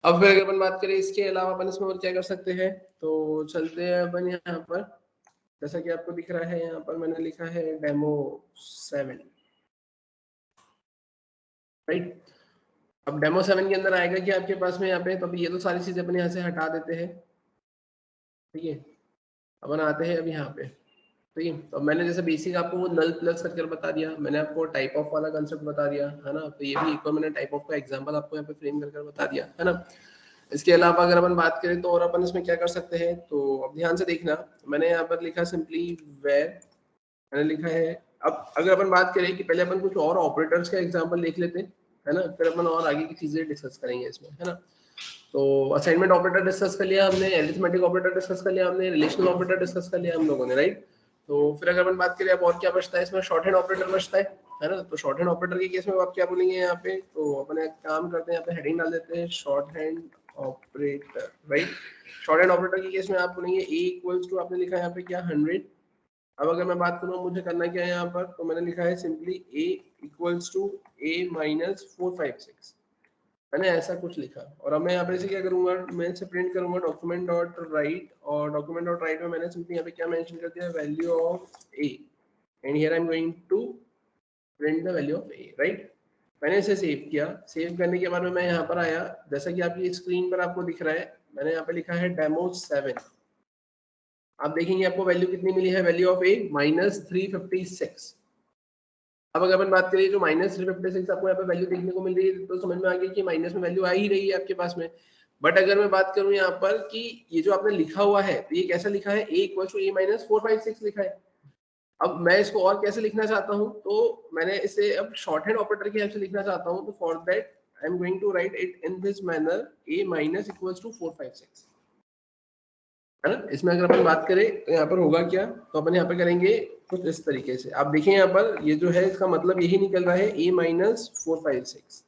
अब फिर अगर अपन बात करें इसके अलावा अपन इसमें और क्या कर सकते हैं, तो चलते हैं अपन यहाँ पर। जैसा कि आपको दिख रहा है यहाँ पर मैंने लिखा है डेमो 7, राइट। अब डेमो 7 के अंदर आएगा कि आपके पास में यहाँ पे, तो अभी ये तो सारी चीजें अपन यहाँ से हटा देते हैं, ठीक है। अपन आते हैं अब यहाँ पे, ठीक है। तो मैंने जैसे बेसिक आपको वो नल प्लस करके बता दिया, मैंने आपको टाइप ऑफ वाला कंसेप्ट बता दिया, है ना। तो ये भी एक बार मैंने टाइप ऑफ का एग्जांपल आपको यहाँ पे फ्रेम करके बता दिया, है ना। इसके अलावा अगर अपन बात करें तो और अपन इसमें क्या कर सकते हैं, तो अब ध्यान से देखना, मैंने यहाँ पर लिखा सिंपली वेर, मैंने लिखा है। अब अगर अपन बात करें कि पहले अपन कुछ और ऑपरेटर्स का एग्जांपल देख लेते हैं, है ना, फिर अपन और आगे की चीजें डिस्कस करेंगे इसमें, है ना। तो असाइनमेंट ऑपरेटर डिस्कस कर लिया हमने, एरिथमेटिक ऑपरेटर डिस्कस कर लिया हमने, रिलेशनल ऑपरेटर डिस्कस कर लिया हम लोगों ने, राइट। तो फिर अगर अपन बात करें अब और क्या बचता है इसमें, शॉर्ट हैंड ऑपरेटर बचता है ना। तो शॉर्ट हैंड ऑपरेटर के केस में आप क्या बोलेंगे यहाँ पे, तो अपन एक काम करते हैं, यहाँ पे हेडिंग डाल देते हैं short hand operator, right. Short hand operator के केस में आप बोलेंगे ए इक्वल्स टू, आपने लिखा है यहाँ पे क्या 100। अब अगर मैं बात करूँ मुझे करना क्या है यहाँ पर, तो मैंने लिखा है simply a equals to a minus 456, मैंने ऐसा कुछ लिखा। और अब मैं यहाँ पे से क्या करूंगा, मैं इसे प्रिंट करूंगा डॉक्यूमेंट डॉट राइट, और डॉक्यूमेंट डॉट राइट में मैंने सिंपली यहाँ पे क्या मेंशन कर दिया, value of a, and here I am going to print the value of a, right. मैंने इसे सेव किया। सेव करने के बाद में मैं यहाँ पर आया, जैसा कि आपकी स्क्रीन पर आपको दिख रहा है, मैंने यहाँ पे लिखा है डेमो 7। आप देखेंगे आपको वैल्यू कितनी मिली है, वैल्यू ऑफ ए -356। अब अगर अपन बात करें जो -356 आपको यहाँ पे वैल्यू देखने को मिल रही है, तो समझ में आ गया कि माइनस में वैल्यू आ ही रही है आपके पास में। बट अगर मैं बात करूं यहाँ पर कि ये जो आपने लिखा हुआ है, तो ये कैसा लिखा है, a = a - 456 लिखा है। अब मैं इसको और कैसे लिखना चाहता हूँ, तो मैंने इसे अब शॉर्ट हैंड ऑपरेटर की हेल्प से लिखना चाहता हूँ, तो for that I am going to write it in this manner, a - = 456, है ना। इसमें अगर अपन बात करें तो यहाँ पर होगा क्या, तो अपन यहाँ पे करेंगे कुछ इस तरीके से। आप देखिए यहाँ पर ये जो है इसका मतलब यही निकल रहा है, a - 456।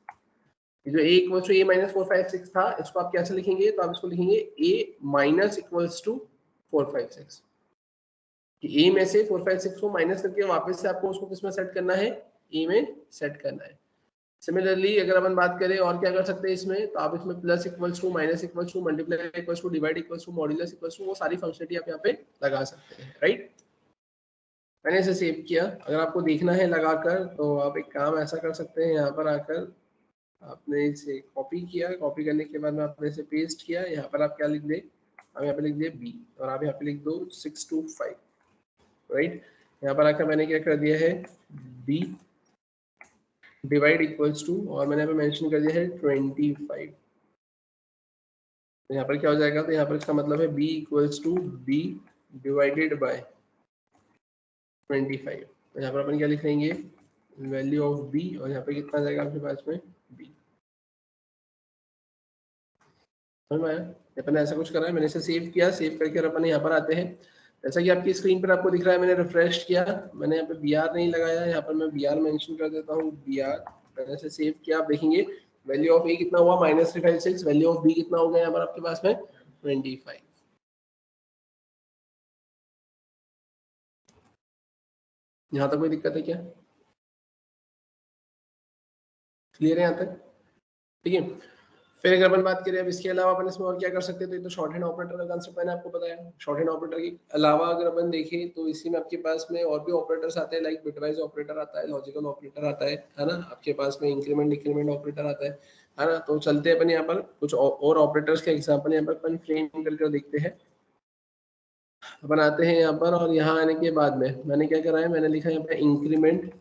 जो a = a - 456 था, इसको आप कैसे लिखेंगे, तो आप इसको लिखेंगे a - = 456। कि a में से 456 को माइनस करके वापस से आपको उसको किसमें सेट करना है, a में सेट करना है। सिमिलरली अगर अपन बात करें और क्या कर सकते हैं इसमें, तो आप इसमें plus equals to, minus equals to, multiply equals to, divide equals to, modulus equals to, वो सारी फंक्शनलिटी आप यहाँ पे लगा सकते हैं, राइट। मैंने इसे सेव किया। अगर आपको देखना है लगाकर, तो आप एक काम ऐसा कर सकते हैं, यहाँ पर आकर आपने इसे कॉपी किया, कॉपी करने के बाद में आपने इसे पेस्ट किया। यहाँ पर आप क्या लिख दे, आप यहाँ पे लिख दे बी, और आप यहाँ पे लिख दो 625, राइट। यहाँ पर आकर मैंने क्या कर दिया है, बी डिवाइड इक्वल्स टू, और मैंने यहाँ पे मेंशन कर दिया है 25। तो यहाँ पर क्या हो जाएगा, तो यहाँ पर इसका मतलब है b = b डिवाइडेड बाय 25। तो यहाँ पर अपन क्या लिख लेंगे, वैल्यू ऑफ b, और यहाँ पे कितना जाएगा आपके पास में b। समझ में आया, अपन ने ऐसा कुछ करा है। मैंने इसे सेव किया, सेव करके अपन यहाँ पर आते हैं। जैसा कि आपकी स्क्रीन पर आपको दिख रहा है, मैंने रिफ्रेश किया, मैंने यहाँ पे br नहीं लगाया, यहाँ पर मैं br मेंशन कर देता हूँ, br। मैंने इसे सेव किया, आप देखेंगे वैल्यू ऑफ a कितना हुआ, -356, वैल्यू ऑफ b कितना हो गया यहाँ पर आपके पास में 25। यहाँ तक कोई दिक्कत है क्या, क्लियर है यहाँ तक, ठीक है। फिर अगर अपन बात करें अब इसके अलावा अपन इसमें और क्या कर सकते हैं, तो ये तो शॉर्ट हैंड ऑपरेटर का कांसेप्ट मैंने आपको बताया। शॉर्ट हैंड ऑपरेटर के अलावा अगर अपन देखें तो इसी में आपके पास में और भी ऑपरेटर्स आते हैं, लाइक बिटवाइज ऑपरेटर आता है, लॉजिकल ऑपरेटर आता है ना, आपके पास में इंक्रीमेंट डिक्रीमेंट ऑपरेटर आता है ना। तो चलते हैं अपन यहाँ पर कुछ और ऑपरेटर्स के एग्जाम्पल यहाँ पर अपन फ्रेम करके देखते हैं। अपन आते हैं यहाँ पर और यहाँ आने के बाद में मैंने क्या करा है, मैंने लिखा है यहाँ पे इंक्रीमेंट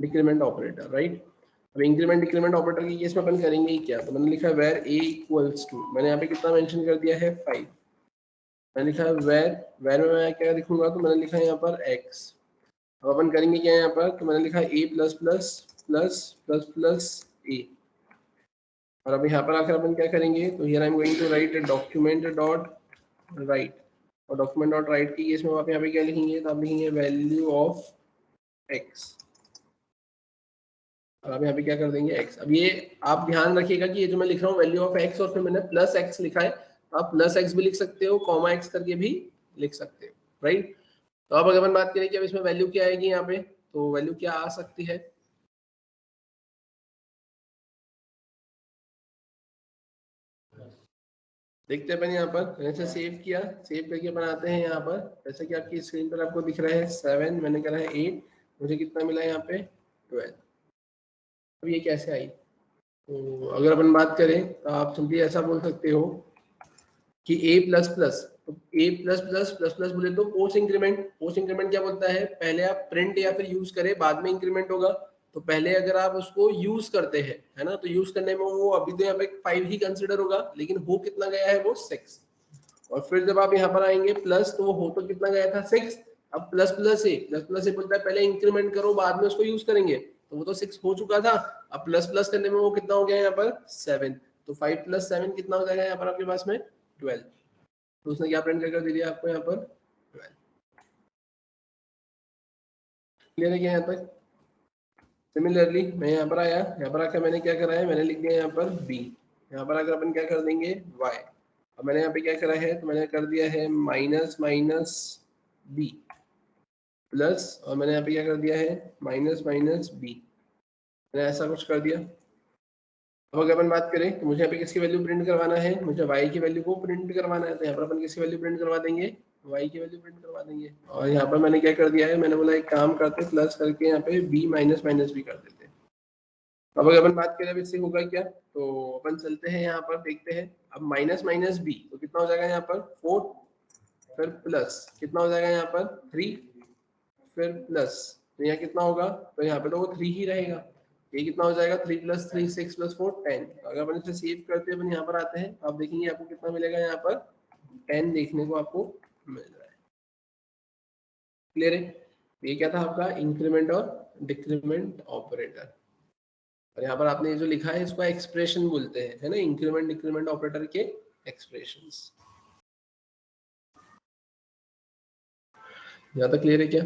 डिक्रीमेंट ऑपरेटर, राइट। अब इंक्रीमेंट डिक्रीमेंट ऑपरेटर की केस में अपन करेंगे ही क्या, तो मैंने लिखा है वेर ए इक्वल्स टू, मैंने यहाँ पे कितना मेंशन कर दिया है 5। मैंने लिखा है वेर में मैं क्या लिखूंगा, तो मैंने लिखा है यहाँ पर x। अब अपन करेंगे क्या यहाँ पर, तो मैंने लिखा है a plus plus plus plus plus a। और अब यहाँ पर आकर अपन क्या करेंगे, तो here I am going to write document dot write, और डॉक्यूमेंट डॉट राइट की केस में आप यहाँ पे क्या लिखेंगे, तो आप लिखेंगे वैल्यू ऑफ x। और अब यहाँ पे क्या कर देंगे x। अब ये आप ध्यान रखिएगा कि ये जो मैं लिख रहा हूँ वैल्यू ऑफ x और फिर मैंने प्लस x लिखा है, तो आप प्लस x भी लिख सकते हो, कॉमा x करके भी लिख सकते हो, राइट। तो अब अगर अपन बात करें कि अब इसमें वैल्यू क्या आएगी यहाँ पे, तो वैल्यू क्या आ सकती है, देखते हैं अपन यहाँ पर। ऐसे सेव किया, सेव करके अपन आते हैं यहाँ पर, जैसे कि आपकी स्क्रीन पर आपको दिख रहा है 7, मैंने करा है 8, मुझे कितना मिला है यहाँ पे 12। अब ये कैसे आई, तो अगर अपन बात करें तो आप सिंपली ऐसा बोल सकते हो कि a प्लस प्लस, तो a plus plus plus plus बोले तो पोस्ट इंक्रीमेंट। पोस्ट इंक्रीमेंट क्या बोलता है, पहले आप प्रिंट या फिर यूज करें बाद में इंक्रीमेंट होगा। तो पहले अगर आप उसको यूज करते हैं, है ना, तो यूज करने में वो अभी तो यहाँ पे 5 ही कंसिडर होगा, लेकिन हो कितना गया है वो 6। और फिर जब आप यहाँ पर आएंगे प्लस, तो वो हो तो कितना गया था 6। अब प्लस प्लस ए बोलता है पहले इंक्रीमेंट करो बाद में उसको यूज करेंगे, तो वो तो 6 हो चुका था। अब प्लस प्लस करने में वो कितना हो गया यहाँ पर 7, तो 5 प्लस 7 कितना हो जाएगा यहाँ पर आपके पास में 12। तो उसने क्या प्रिंट करके दे दिया आपको यहाँ पर 12। क्लियर है क्या यहाँ तक। सिमिलरली मैं यहाँ पर आया, यहाँ पर आकर मैंने क्या करा है, मैंने लिख दिया यहाँ पर b। यहाँ पर आकर अपन क्या कर देंगे y। अब मैंने यहाँ पे क्या करा है, तो मैंने कर दिया है माइनस माइनस b प्लस, और मैंने यहाँ पे क्या कर दिया है माइनस माइनस b, मैंने ऐसा कुछ कर दिया। अब अगर अपन बात करें तो मुझे यहाँ पे किसकी वैल्यू प्रिंट करवाना है, मुझे y की वैल्यू को प्रिंट करवाना है, तो यहाँ पर अपन किसकी वैल्यू प्रिंट करवा देंगे, y की वैल्यू प्रिंट करवा देंगे। और यहाँ पर मैंने क्या कर दिया है, मैंने बोला एक काम करते प्लस करके यहाँ पे b माइनस माइनस भी कर देते। अब अगर अपन बात करें अब इससे होगा क्या, तो अपन चलते हैं यहाँ पर देखते हैं। अब माइनस माइनस b तो कितना हो जाएगा यहाँ पर 4, फिर प्लस कितना हो जाएगा यहाँ पर 3, फिर प्लस, तो यहाँ कितना होगा, तो यहाँ पे तो वो 3 ही रहेगा। ये कितना हो जाएगा 3 प्लस 3 6 प्लस 4 10। अगर अपन इसे सेव करते हैं अपन यहाँ पर आते हैं, आप देखेंगे आपको कितना मिलेगा यहाँ पर 10 देखने को आपको मिल रहा है। क्लियर है। ये क्या था आपका इंक्रीमेंट और डिक्रीमेंट ऑपरेटर। और यहाँ पर आपने ये जो लिखा है इसको एक्सप्रेशन बोलते हैं, है ना, इंक्रीमेंट डिक्रीमेंट ऑपरेटर के एक्सप्रेशंस। यहाँ तक क्लियर है क्या।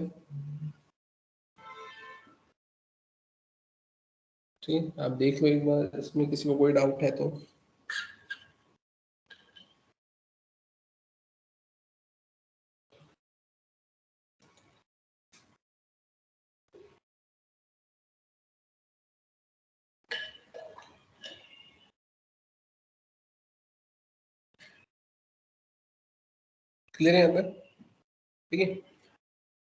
ठीक, आप देख लो एक बार, इसमें किसी को कोई डाउट है तो। क्लियर है यहाँ तक, ठीक है।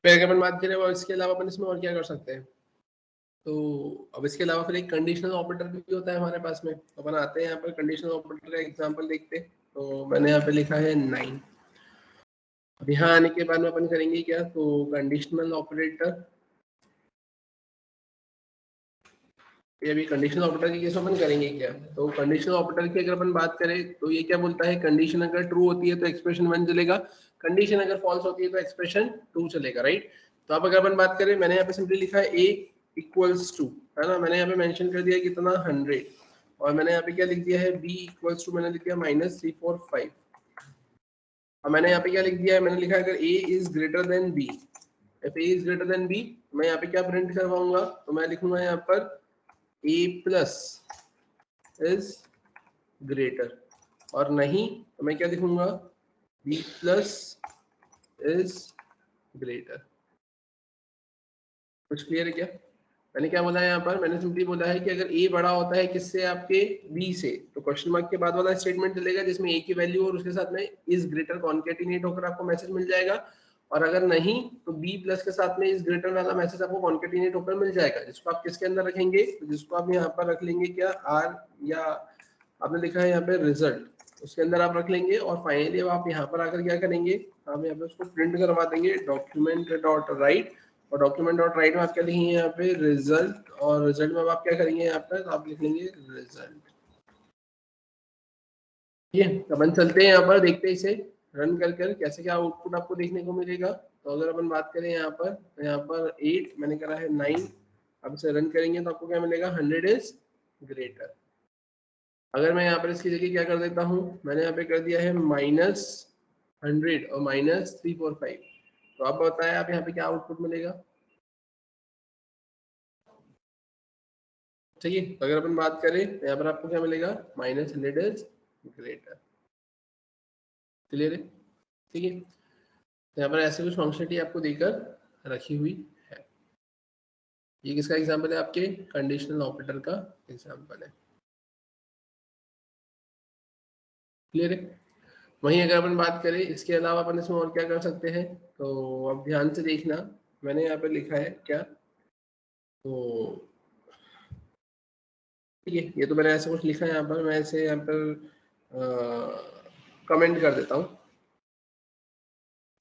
फिर अगर अपन बात करें और इसके अलावा अपन इसमें और क्या कर सकते हैं, तो अब इसके अलावा फिर एक कंडीशनल ऑपरेटर भी होता है हमारे पास में। तो अपन आते हैं यहाँ पर कंडीशनल ऑपरेटर का एग्जांपल देखते हैं। तो मैंने यहाँ पे लिखा है 9। अब यहाँ आने के बाद में अपन करेंगे क्या, तो कंडीशनल ऑपरेटर, ये अभी कंडीशनल ऑपरेटर की केस में अपन करेंगे क्या, तो कंडीशनल ऑपरेटर की अगर अपन बात करें तो ये क्या बोलता है, कंडीशन अगर ट्रू होती है तो एक्सप्रेशन 1 चलेगा, कंडीशन अगर फॉल्स होती है तो एक्सप्रेशन 2 चलेगा, राइट। तो अब अगर अपन बात करें, मैंने यहाँ पे सिंपली लिखा है a इक्वल्स टू, है ना, मैंने यहाँ पे मेंशन कर दिया कितना 100, और मैंने यहाँ पे क्या लिख दिया है b इक्वल्स टू, मैंने लिख दिया -345। और मैंने यहाँ पे क्या लिख दिया है, मैंने लिखा है अगर a is greater than b, if a is greater than b, मैं यहाँ पे क्या प्रिंट करवाऊंगा, तो मैं लिखूंगा यहाँ पर a प्लस इज ग्रेटर, और नहीं तो मैं क्या लिखूंगा b प्लस इज ग्रेटर। कुछ क्लियर है क्या। मैंने क्या बोला है यहाँ पर, मैंने सिंपली बोला है कि अगर a बड़ा होता है किससे, आपके b से, तो क्वेश्चन मार्क के बाद वाला स्टेटमेंट चलेगा जिसमें a की वैल्यू और उसके साथ में इज ग्रेटर कॉन्केटिनेट होकर आपको मैसेज मिल जाएगा, और अगर नहीं तो b प्लस के साथ में इज ग्रेटर वाला मैसेज आपको कॉन्केटिनेट होकर मिल जाएगा, जिसको आप किसके अंदर रखेंगे, तो जिसको आप यहाँ पर रख लेंगे क्या, r, या आपने लिखा है यहाँ पे रिजल्ट, उसके अंदर आप रख लेंगे, और फाइनली अब आप यहाँ पर आकर क्या करेंगे, हम यहाँ पे उसको प्रिंट करवा देंगे डॉक्यूमेंट डॉट राइट, और डॉक्यूमेंट डॉट राइट में आप क्या लिखेंगे यहाँ पे रिजल्ट, और रिजल्ट में अब आप क्या करेंगे यहाँ पर, तो आप लिख लेंगे रिजल्ट। ठीक है, अपन चलते हैं यहाँ पर, देखते हैं इसे रन कर कर कैसे क्या आउटपुट आपको देखने को मिलेगा। तो अगर अपन बात करें यहाँ पर, तो यहाँ पर 8 मैंने करा है 9, अब इसे रन करेंगे तो आपको क्या मिलेगा, 100 इज ग्रेटर। अगर मैं यहाँ पर इसकी जगह क्या कर देता हूँ, मैंने यहाँ पे कर दिया है -100 और -345, तो अब बताया आप यहाँ पे क्या आउटपुट मिलेगा। ठीक है, तो अगर अपन बात करें तो यहाँ पर आपको क्या मिलेगा, -100 इज ग्रेटर। क्लियर है, ठीक है। तो यहाँ पर ऐसे कुछ फंक्शनलिटी आपको देकर रखी हुई है। ये किसका एग्जाम्पल है, आपके कंडीशनल ऑपरेटर का एग्जाम्पल है। क्लियर है। वहीं अगर अपन बात करें इसके अलावा अपन इसमें और क्या कर सकते हैं, तो अब ध्यान से देखना, मैंने यहाँ पे लिखा है क्या, तो ठीक है, ये तो मैंने ऐसे कुछ लिखा है यहाँ पर, मैं इसे यहाँ पर कमेंट कर देता हूँ।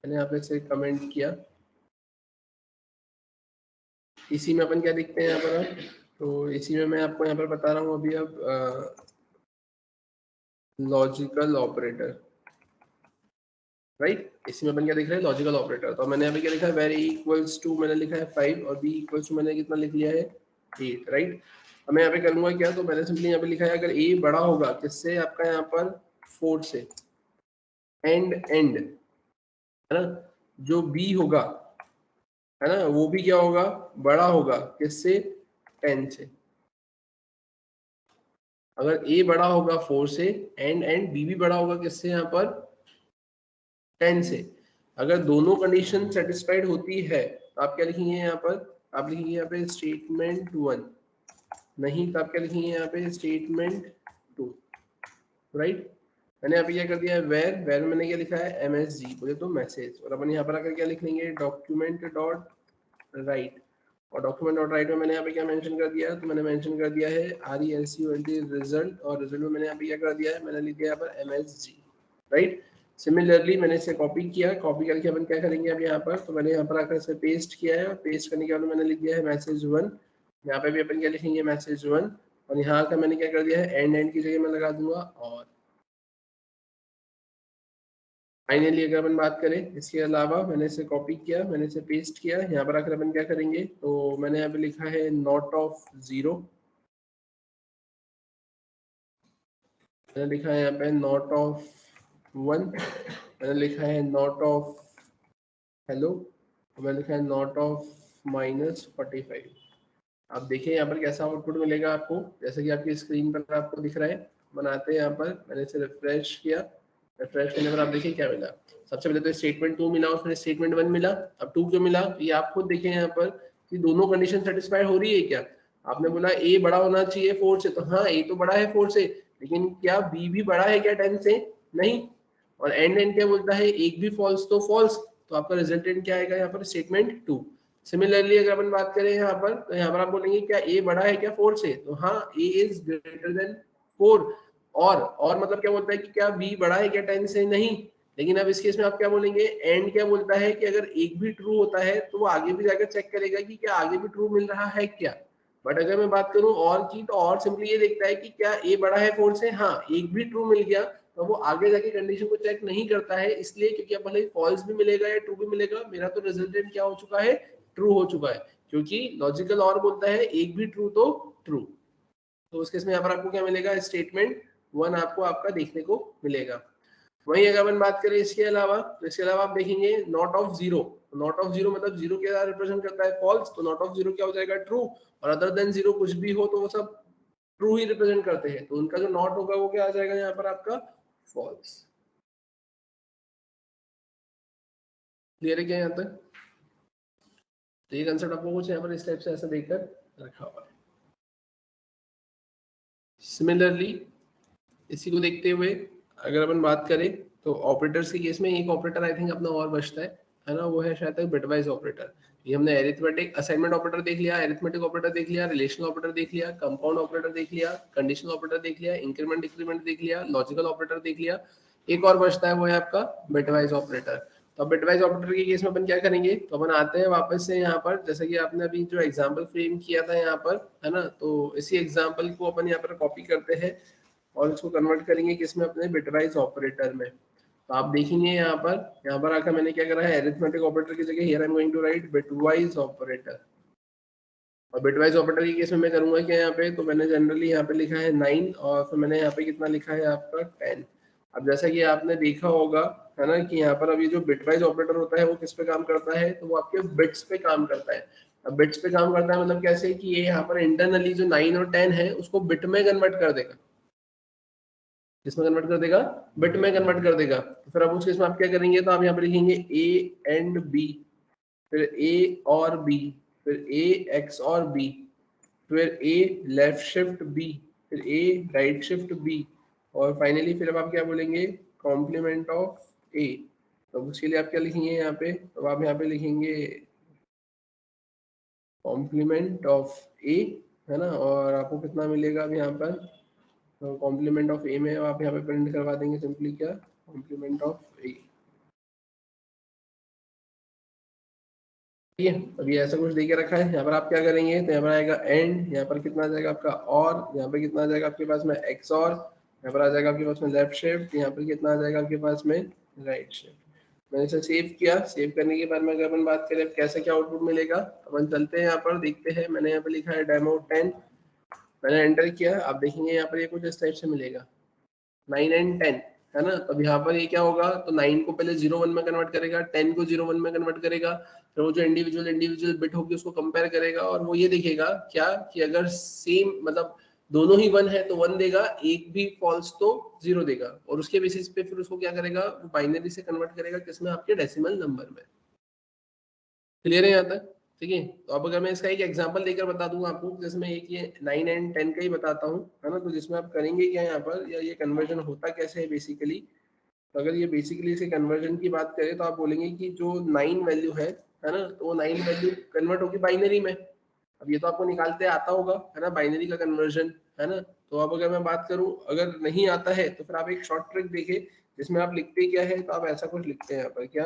मैंने यहाँ पे इसे कमेंट किया, इसी में अपन क्या देखते हैं यहाँ पर अब, तो इसी में मैं आपको यहाँ पर बता रहा हूँ अभी अब लॉजिकल ऑपरेटर, राइट। इसी में अपन क्या देख रहे हैं, लॉजिकल ऑपरेटर। तो मैंने यहाँ पे क्या लिखा है, वेर इक्वल्स टू मैंने लिखा है 5 और b इक्वल्स टू मैंने कितना लिख लिया है 8, राइट। अब मैं यहाँ पे करूंगा क्या, तो मैंने सिंपली यहाँ पे लिखा है अगर a बड़ा होगा किससे, आपका यहाँ पर 4 से, एंड है ना, जो b होगा है ना, वो भी क्या होगा, बड़ा होगा किससे, 10 से। अगर a बड़ा होगा 4 से, एंड b भी बड़ा होगा किससे, यहाँ पर 10 से। अगर दोनों कंडीशन सेटिस्फाइड होती है तो आप क्या लिखेंगे यहाँ पर, आप लिखेंगे यहाँ पे स्टेटमेंट 1, नहीं तो आप क्या लिखेंगे यहाँ पे स्टेटमेंट 2, राइट। मैंने यहाँ पे क्या कर दिया है, वेर में मैंने क्या लिखा है msg, बोले तो मैसेज, और अपन यहाँ पर आकर क्या लिख लेंगे, डॉक्यूमेंट डॉट राइट, और डॉक्यूमेंट डॉट राइट में मैंने यहाँ पे क्या मेंशन कर दिया है, तो मैंने मेंशन कर दिया है RELCULT रिजल्ट, और रिजल्ट में मैंने यहाँ पे क्या कर दिया है, मैंने लिख दिया यहाँ पर MSG, राइट। सिमिलरली मैंने इसे कॉपी किया, कॉपी करके अपन क्या करेंगे अब यहाँ पर, तो मैंने यहाँ पर आकर इसे पेस्ट किया है, और पेस्ट करने के बाद मैंने लिख दिया है मैसेज 1, यहाँ पे भी अपन क्या लिखेंगे मैसेज 1, और यहाँ का मैंने क्या कर दिया है एंड की जगह मैं लगा दूंगा और। फाइनली अगर अपन बात करें इसके अलावा, मैंने इसे कॉपी किया, मैंने इसे पेस्ट किया, यहाँ पर आकर अपन क्या करेंगे, तो मैंने यहाँ पे लिखा है नॉट ऑफ 0, मैंने लिखा है यहाँ पे नॉट ऑफ 1, मैंने लिखा है नॉट ऑफ हेलो, तो मैंने लिखा है नॉट ऑफ -45। आप देखिए यहाँ पर कैसा आउटपुट मिलेगा आपको, जैसे कि आपकी स्क्रीन पर आपको दिख रहा है। बनाते हैं यहाँ पर, मैंने इसे रिफ्रेश किया, रिफ्रेश करने पर आप देखिए क्या मिला। सबसे पहले तो स्टेटमेंट 2 मिला, उसमें स्टेटमेंट 1 मिला, अब 2 क्यों मिला, तो ये आप खुद देखें यहाँ पर कि दोनों कंडीशन सेटिस्फाई हो रही है क्या। आपने बोला ए बड़ा होना चाहिए 4 से, तो हाँ ए तो बड़ा है 4 से, लेकिन क्या बी भी बड़ा है क्या 10 से, नहीं। और एंड क्या बोलता है, एक भी फॉल्स तो फॉल्स, तो आपका रिजल्टेंट क्या आएगा यहाँ पर, स्टेटमेंट 2। सिमिलरली अगर अपन बात करें यहाँ पर, तो यहाँ पर आप बोलेंगे क्या ए बड़ा है क्या 4 से, तो हाँ ए इज ग्रेटर देन 4, और मतलब क्या बोलता है कि क्या बी बड़ा है क्या 10 से, नहीं। लेकिन अब इस केस में आप क्या बोलेंगे, एंड क्या बोलता है कि अगर एक भी ट्रू होता है तो वो आगे भी जाकर चेक करेगा कि क्या आगे भी ट्रू मिल रहा है क्या। बट अगर मैं बात करूं और की, तो और सिंपली ये देखता है कि क्या ए बड़ा है 4 से, हाँ एक भी ट्रू मिल गया, तो वो आगे जाके कंडीशन को चेक नहीं करता है, इसलिए क्योंकि अब भले फॉल्स भी मिलेगा या ट्रू भी मिलेगा, मेरा तो रिजल्टेंट क्या हो चुका है, ट्रू हो चुका है, क्योंकि लॉजिकल और बोलता है एक भी ट्रू तो ट्रू। तो उस केस में यहाँ पर आपको क्या मिलेगा, स्टेटमेंट 1 आपको आपका देखने को मिलेगा। वहीं अगर अपन बात करें इसके अलावा, तो इसके अलावा आप देखेंगे नॉट ऑफ 0, नॉट ऑफ 0 मतलब 0 क्या रिप्रेजेंट करता है, फॉल्स, तो नॉट ऑफ 0 क्या हो जाएगा, ट्रू, और अदर देन 0 कुछ भी हो तो वो सब ट्रू ही रिप्रेजेंट करते हैं, तो उनका जो नॉट होगा वो क्या आ जाएगा यहाँ पर आपका फॉल्स। क्लियर है क्या यहाँ तक। तो ये कंसेप्ट आपको कुछ यहाँ पर इस टाइप से ऐसा देखकर रखा हुआ है। सिमिलरली इसी को देखते हुए अगर अपन बात करें तो ऑपरेटर्स के केस में एक ऑपरेटर आई थिंक अपना और बचता है ना, वो है शायद तक बिटवाइज ऑपरेटर। ये हमने एरिथमेटिक असाइनमेंट ऑपरेटर देख लिया, एरिथमेटिक ऑपरेटर देख लिया, रिलेशनल ऑपरेटर देख लिया, कंपाउंड ऑपरेटर देख लिया, कंडीशनल ऑपरेटर देख लिया, इंक्रीमेंट डिक्रीमेंट देख लिया, लॉजिकल ऑपरेटर देख लिया। एक और बचता है वो है आपका बिटवाइज ऑपरेटर। तो बिटवाइज ऑपरेटर के केस में अपन क्या करेंगे, तो अपन आते हैं वापस से यहाँ पर, जैसे कि आपने अभी जो एग्जाम्पल फ्रेम किया था यहाँ पर, है ना, तो इसी एग्जाम्पल को अपन यहाँ पर कॉपी करते हैं और इसको कन्वर्ट करेंगे किसमें, अपने बिटवाइज ऑपरेटर में। तो आप देखेंगे यहाँ पर आकर मैंने क्या करा है, अरिथमेटिक ऑपरेटर की जगह here I am going to write bitwise operator. और बिटवाइज ऑपरेटर के केस में मैं करूंगा क्या यहाँ पे, तो मैंने जनरली यहाँ पे लिखा है 9 और फिर मैंने यहाँ पे कितना लिखा है आपका 10। अब जैसा कि आपने देखा होगा है ना कि यहाँ पर अभी जो बिटवाइज ऑपरेटर होता है वो किस पे काम करता है, तो वो आपके बिट्स पे काम करता है। अब बिट्स पे काम करता है मतलब कैसे कि ये यहाँ पर इंटरनली जो 9 और 10 है उसको बिट में कन्वर्ट कर देगा। किसमें कन्वर्ट कर देगा, बिट में कन्वर्ट कर देगा। तो फिर अब उस केस में आप क्या करेंगे, तो आप यहाँ पे लिखेंगे ए एंड बी, फिर ए और बी, फिर ए एक्स और बी, फिर ए लेफ्ट शिफ्ट बी, फिर ए राइट शिफ्ट बी, और फाइनली फिर अब आप क्या बोलेंगे, कॉम्प्लीमेंट ऑफ ए। तो उसके लिए आप क्या लिखेंगे यहाँ पे, तो आप यहाँ पे लिखेंगे कॉम्प्लीमेंट ऑफ ए, है ना, और आपको कितना मिलेगा अब यहाँ पर, तो कॉम्प्लीमेंट ऑफ ए में आप यहाँ पे प्रिंट करवा देंगे सिंपली क्या, कॉम्प्लीमेंट ऑफ ए। ठीक है, अभी ऐसा कुछ देके रखा है, यहाँ पर आप क्या करेंगे, तो यहाँ पर आएगा एंड, यहाँ पर कितना आ जाएगा आपका और, यहाँ पर कितना आ जाएगा आपके पास में एक्स और, यहाँ पर आ जाएगा आपके पास में लेफ्ट शिफ्ट, यहाँ पर कितना आ जाएगा आपके पास में राइट शिफ्ट। मैंने इसे सेव किया, सेव करने के बाद में अगर अपन बात करें कैसे क्या आउटपुट मिलेगा, अपन चलते हैं यहाँ पर देखते हैं। मैंने यहाँ पर लिखा है डेमो 10, मैंने एंटर किया, आप देखेंगे यहाँ पर ये कुछ इस टाइप से मिलेगा 9 एंड 10, है ना। तो अब यहाँ पर ये क्या होगा, तो 9 को पहले 0 1 में कन्वर्ट करेगा, 10 को 0 1 में कन्वर्ट करेगा, फिर वो जो इंडिविजुअल बिट होगी उसको कंपेयर करेगा और वो ये देखेगा क्या कि अगर सेम मतलब दोनों ही 1 है तो 1 देगा, एक भी फॉल्स तो 0 देगा, और उसके बेसिस पे फिर उसको क्या करेगा, वो बाइनरी से कन्वर्ट करेगा किसमें, आपके डेसिमल नंबर में। क्लियर है यहाँ तक, ठीक है। तो अब अगर मैं इसका एक एग्जांपल देकर बता दूंगा आपको, जिसमें एक ये 9 एंड 10 का ही बताता हूँ, है ना, तो जिसमें आप करेंगे क्या यहाँ पर, या ये कन्वर्जन होता कैसे है बेसिकली। तो अगर ये बेसिकली इसे कन्वर्जन की बात करें तो आप बोलेंगे कि जो 9 वैल्यू है ना, तो वो 9 वैल्यू कन्वर्ट होगी बाइनरी में। अब ये तो आपको निकालते आता होगा, है ना, बाइनरी का कन्वर्जन, है ना। तो अब अगर मैं बात करूं, अगर नहीं आता है तो फिर आप एक शॉर्ट ट्रिक देखें जिसमें आप लिखते क्या है, तो आप ऐसा कुछ लिखते हैं यहाँ पर क्या,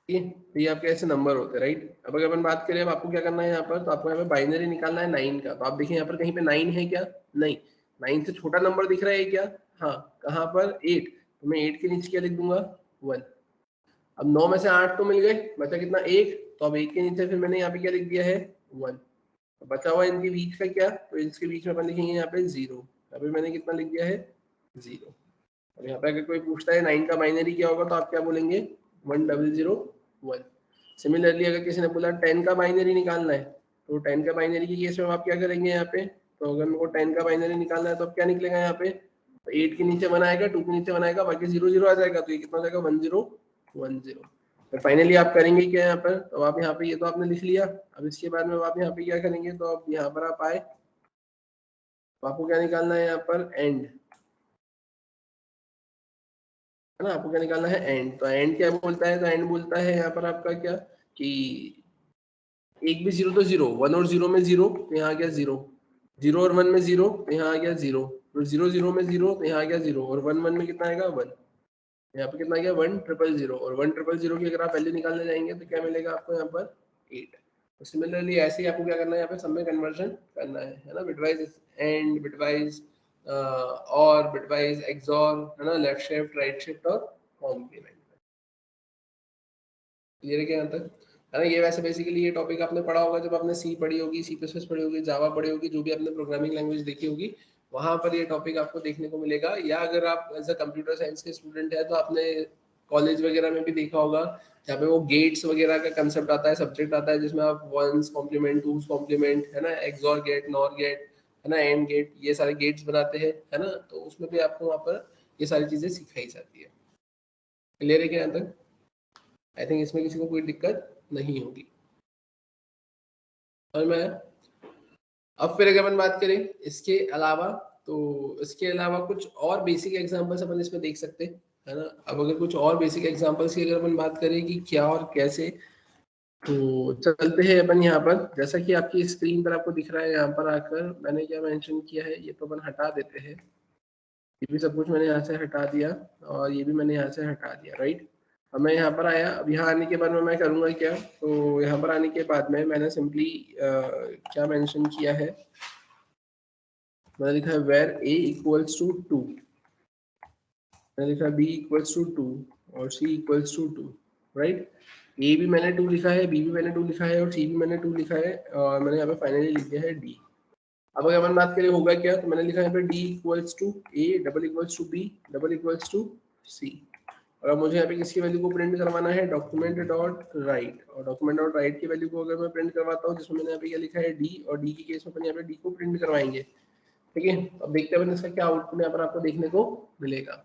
तो ये आपके ऐसे नंबर होते हैं, राइट। अब अगर अपन बात करें, अब आपको क्या करना है यहाँ पर, तो आपको यहाँ पे बाइनरी निकालना है 9 का। तो आप देखिए यहाँ पर कहीं पे 9 है क्या, नहीं, 9 से छोटा नंबर दिख रहा है क्या, हाँ, कहाँ पर 8, तो मैं 8 के नीचे क्या लिख दूंगा 1। अब 9 में से 8 तो मिल गए, बचा कितना 1, तो अब 1 के नीचे फिर मैंने यहाँ पे क्या लिख दिया है 1। बचा हुआ इनके बीच का क्या, तो इसके बीच में अपन लिखेंगे यहाँ पे 0, यहाँ पे मैंने कितना लिख दिया है 0। अब यहाँ पे अगर कोई पूछता है 9 का बाइनरी क्या होगा, तो आप क्या बोलेंगे 1001। सिमिलरली अगर किसी ने बोला 10 का बाइनरी निकालना है, तो 10 का बाइनरी के केस में आप क्या करेंगे यहाँ पे, तो अगर मेरे को 10 का बाइनरी निकालना है तो अब क्या निकलेगा यहाँ पे, तो 8 के नीचे 1 आएगा, 2 के नीचे 1 आएगा, बाकी 0 0 आ जाएगा, तो ये कितना हो जाएगा 1010। तो फाइनली आप करेंगे क्या यहाँ पर, तो आप यहाँ पे ये तो आपने लिख लिया। अब इसके बाद में आप यहाँ पे क्या करेंगे, तो अब यहाँ पर आप आए, तो आपको क्या निकालना है यहाँ पर एंड, है ना, आपको क्या निकालना है एंड। तो एंड क्या बोलता है, तो एंड बोलता है यहाँ पर आपका क्या कि एक भी 0 तो 0, 1 और 0 में 0, तो यहाँ आ गया 0, 0 और 1 में 0, तो यहाँ आ गया 0, फिर 0 0 में 0, तो यहाँ आ गया 0, और 1 1 में कितना आएगा 1, यहाँ पे कितना आ गया 1000, और 1000 की अगर आप वैल्यू निकालने जाएंगे तो क्या मिलेगा आपको यहाँ पर 8। तो सिमिलरली ऐसे ही आपको क्या करना है, यहाँ पे सब में कन्वर्जन करना है ना, बिटवाइज एंड, बिटवाइज और, बिटवाइज एक्सॉर, है ना, लेफ्ट शिफ्ट राइट शिफ्ट और कॉम्प्लीमेंट। क्लियर है क्या यहाँ तक, है ना। ये वैसे बेसिकली ये टॉपिक आपने पढ़ा होगा जब आपने सी पढ़ी होगी, सी प्लस प्लस पढ़ी होगी, जावा पढ़ी होगी, जो भी आपने प्रोग्रामिंग लैंग्वेज देखी होगी वहां पर ये टॉपिक आपको देखने को मिलेगा। या अगर आप एज अ कंप्यूटर साइंस के स्टूडेंट है तो आपने कॉलेज वगैरह में भी देखा होगा, जहाँ पे वो गेट्स वगैरह का कंसेप्ट आता है, सब्जेक्ट आता है, जिसमें आप वंस कॉम्प्लीमेंट, टूस कॉम्प्लीमेंट, है ना, एक्सॉर गेट, नॉर गेट, है ना, एंड गेट, ये सारे गेट्स बनाते हैं, है ना। तो उसमें भी आपको वहाँ पर ये सारी चीजें सिखाई जाती है। क्लियर है क्या यहाँ तक? आई थिंक इसमें किसी को कोई दिक्कत नहीं होगी। और मैं अब फिर अगर अपन बात करें इसके अलावा, तो इसके अलावा कुछ और बेसिक एग्जांपल्स अपन इसमें देख सकते हैं, है ना। अब अगर कुछ और बेसिक एग्जांपल्स की अगर अपन बात करें कि क्या और कैसे, तो चलते हैं अपन यहाँ पर। जैसा कि आपकी स्क्रीन पर आपको दिख रहा है, यहाँ पर आकर मैंने क्या मेंशन किया है, ये तो अपन हटा देते हैं। ये भी सब कुछ मैंने यहाँ से हटा दिया और ये भी मैंने यहाँ से हटा दिया, राइट। अब मैं यहाँ पर आया, अब यहाँ आने के बाद में मैं करूँगा क्या, तो यहाँ पर आने के बाद में मैंने सिंपली क्या मेंशन किया है, मैंने लिखा है वेर a इक्वल्स टू 2, मैंने लिखा b इक्वल्स टू 2 और c equals to 2, right. a भी मैंने 2 लिखा है, b भी मैंने 2 लिखा है और c भी मैंने 2 लिखा है और मैंने यहाँ पे फाइनली लिख दिया है d। अब अगर अपन बात करें होगा क्या, तो मैंने लिखा है यहाँ पे d equals to a double equals to b double equals to c। और अब मुझे यहाँ पे किसकी वैल्यू को प्रिंट करवाना है, डॉक्यूमेंट डॉट राइट, और डॉक्यूमेंट डॉट राइट की वैल्यू को अगर मैं प्रिंट करवाता हूँ, जिसमें मैंने यहाँ पे क्या लिखा है d, और d की केस में अपन यहाँ पे d को प्रिंट करवाएंगे, ठीक है। अब देखते हैं इसका क्या आउटपुट यहाँ पर आपको देखने को मिलेगा।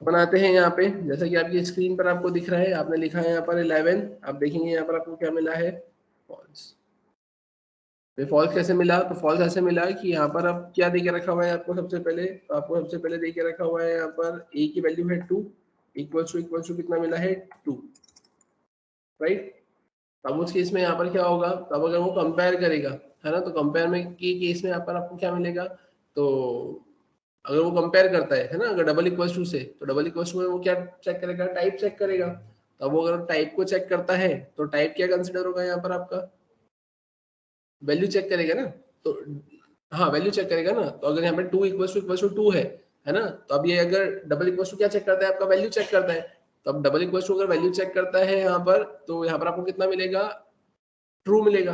बनाते हैं यहाँ पे, जैसा कि आपकी स्क्रीन पर आपको दिख रहा है, आपने लिखा है यहाँ पर 11, आप देखेंगे यहाँ पर आपको क्या मिला है, फॉल्स। फॉल्स कैसे मिला, तो फॉल्स ऐसे मिला कि यहाँ पर अब क्या देके रखा हुआ है आपको, सबसे पहले तो आपको सबसे पहले देके रखा हुआ है यहाँ पर a की वैल्यू है 2, इक्वल टू कितना मिला है 2, राइट। अब उस केस में यहाँ पर क्या होगा, तब अगर वो कंपेयर करेगा, है ना, तो कंपेयर में के केस में यहाँ पर आपको क्या मिलेगा, तो अगर वो कंपेयर करता है ना, अगर डबल इक्वल टू से, तो डबल इक्वल टू में वो क्या चेक करेगा, टाइप चेक करेगा। तब वो अगर टाइप को चेक करता है तो टाइप क्या कंसिडर होगा यहाँ पर आपका, वैल्यू चेक करेगा ना, तो हाँ वैल्यू चेक करेगा ना। तो अगर यहाँ पे 2 इक्वल टू 2 है ना, तो अब ये अगर डबल इक्वल टू क्या चेक करता है, आपका वैल्यू चेक करता है। तो अब डबल इक्वल टू अगर वैल्यू चेक करता है यहाँ पर, तो यहाँ पर आपको कितना मिलेगा, ट्रू मिलेगा।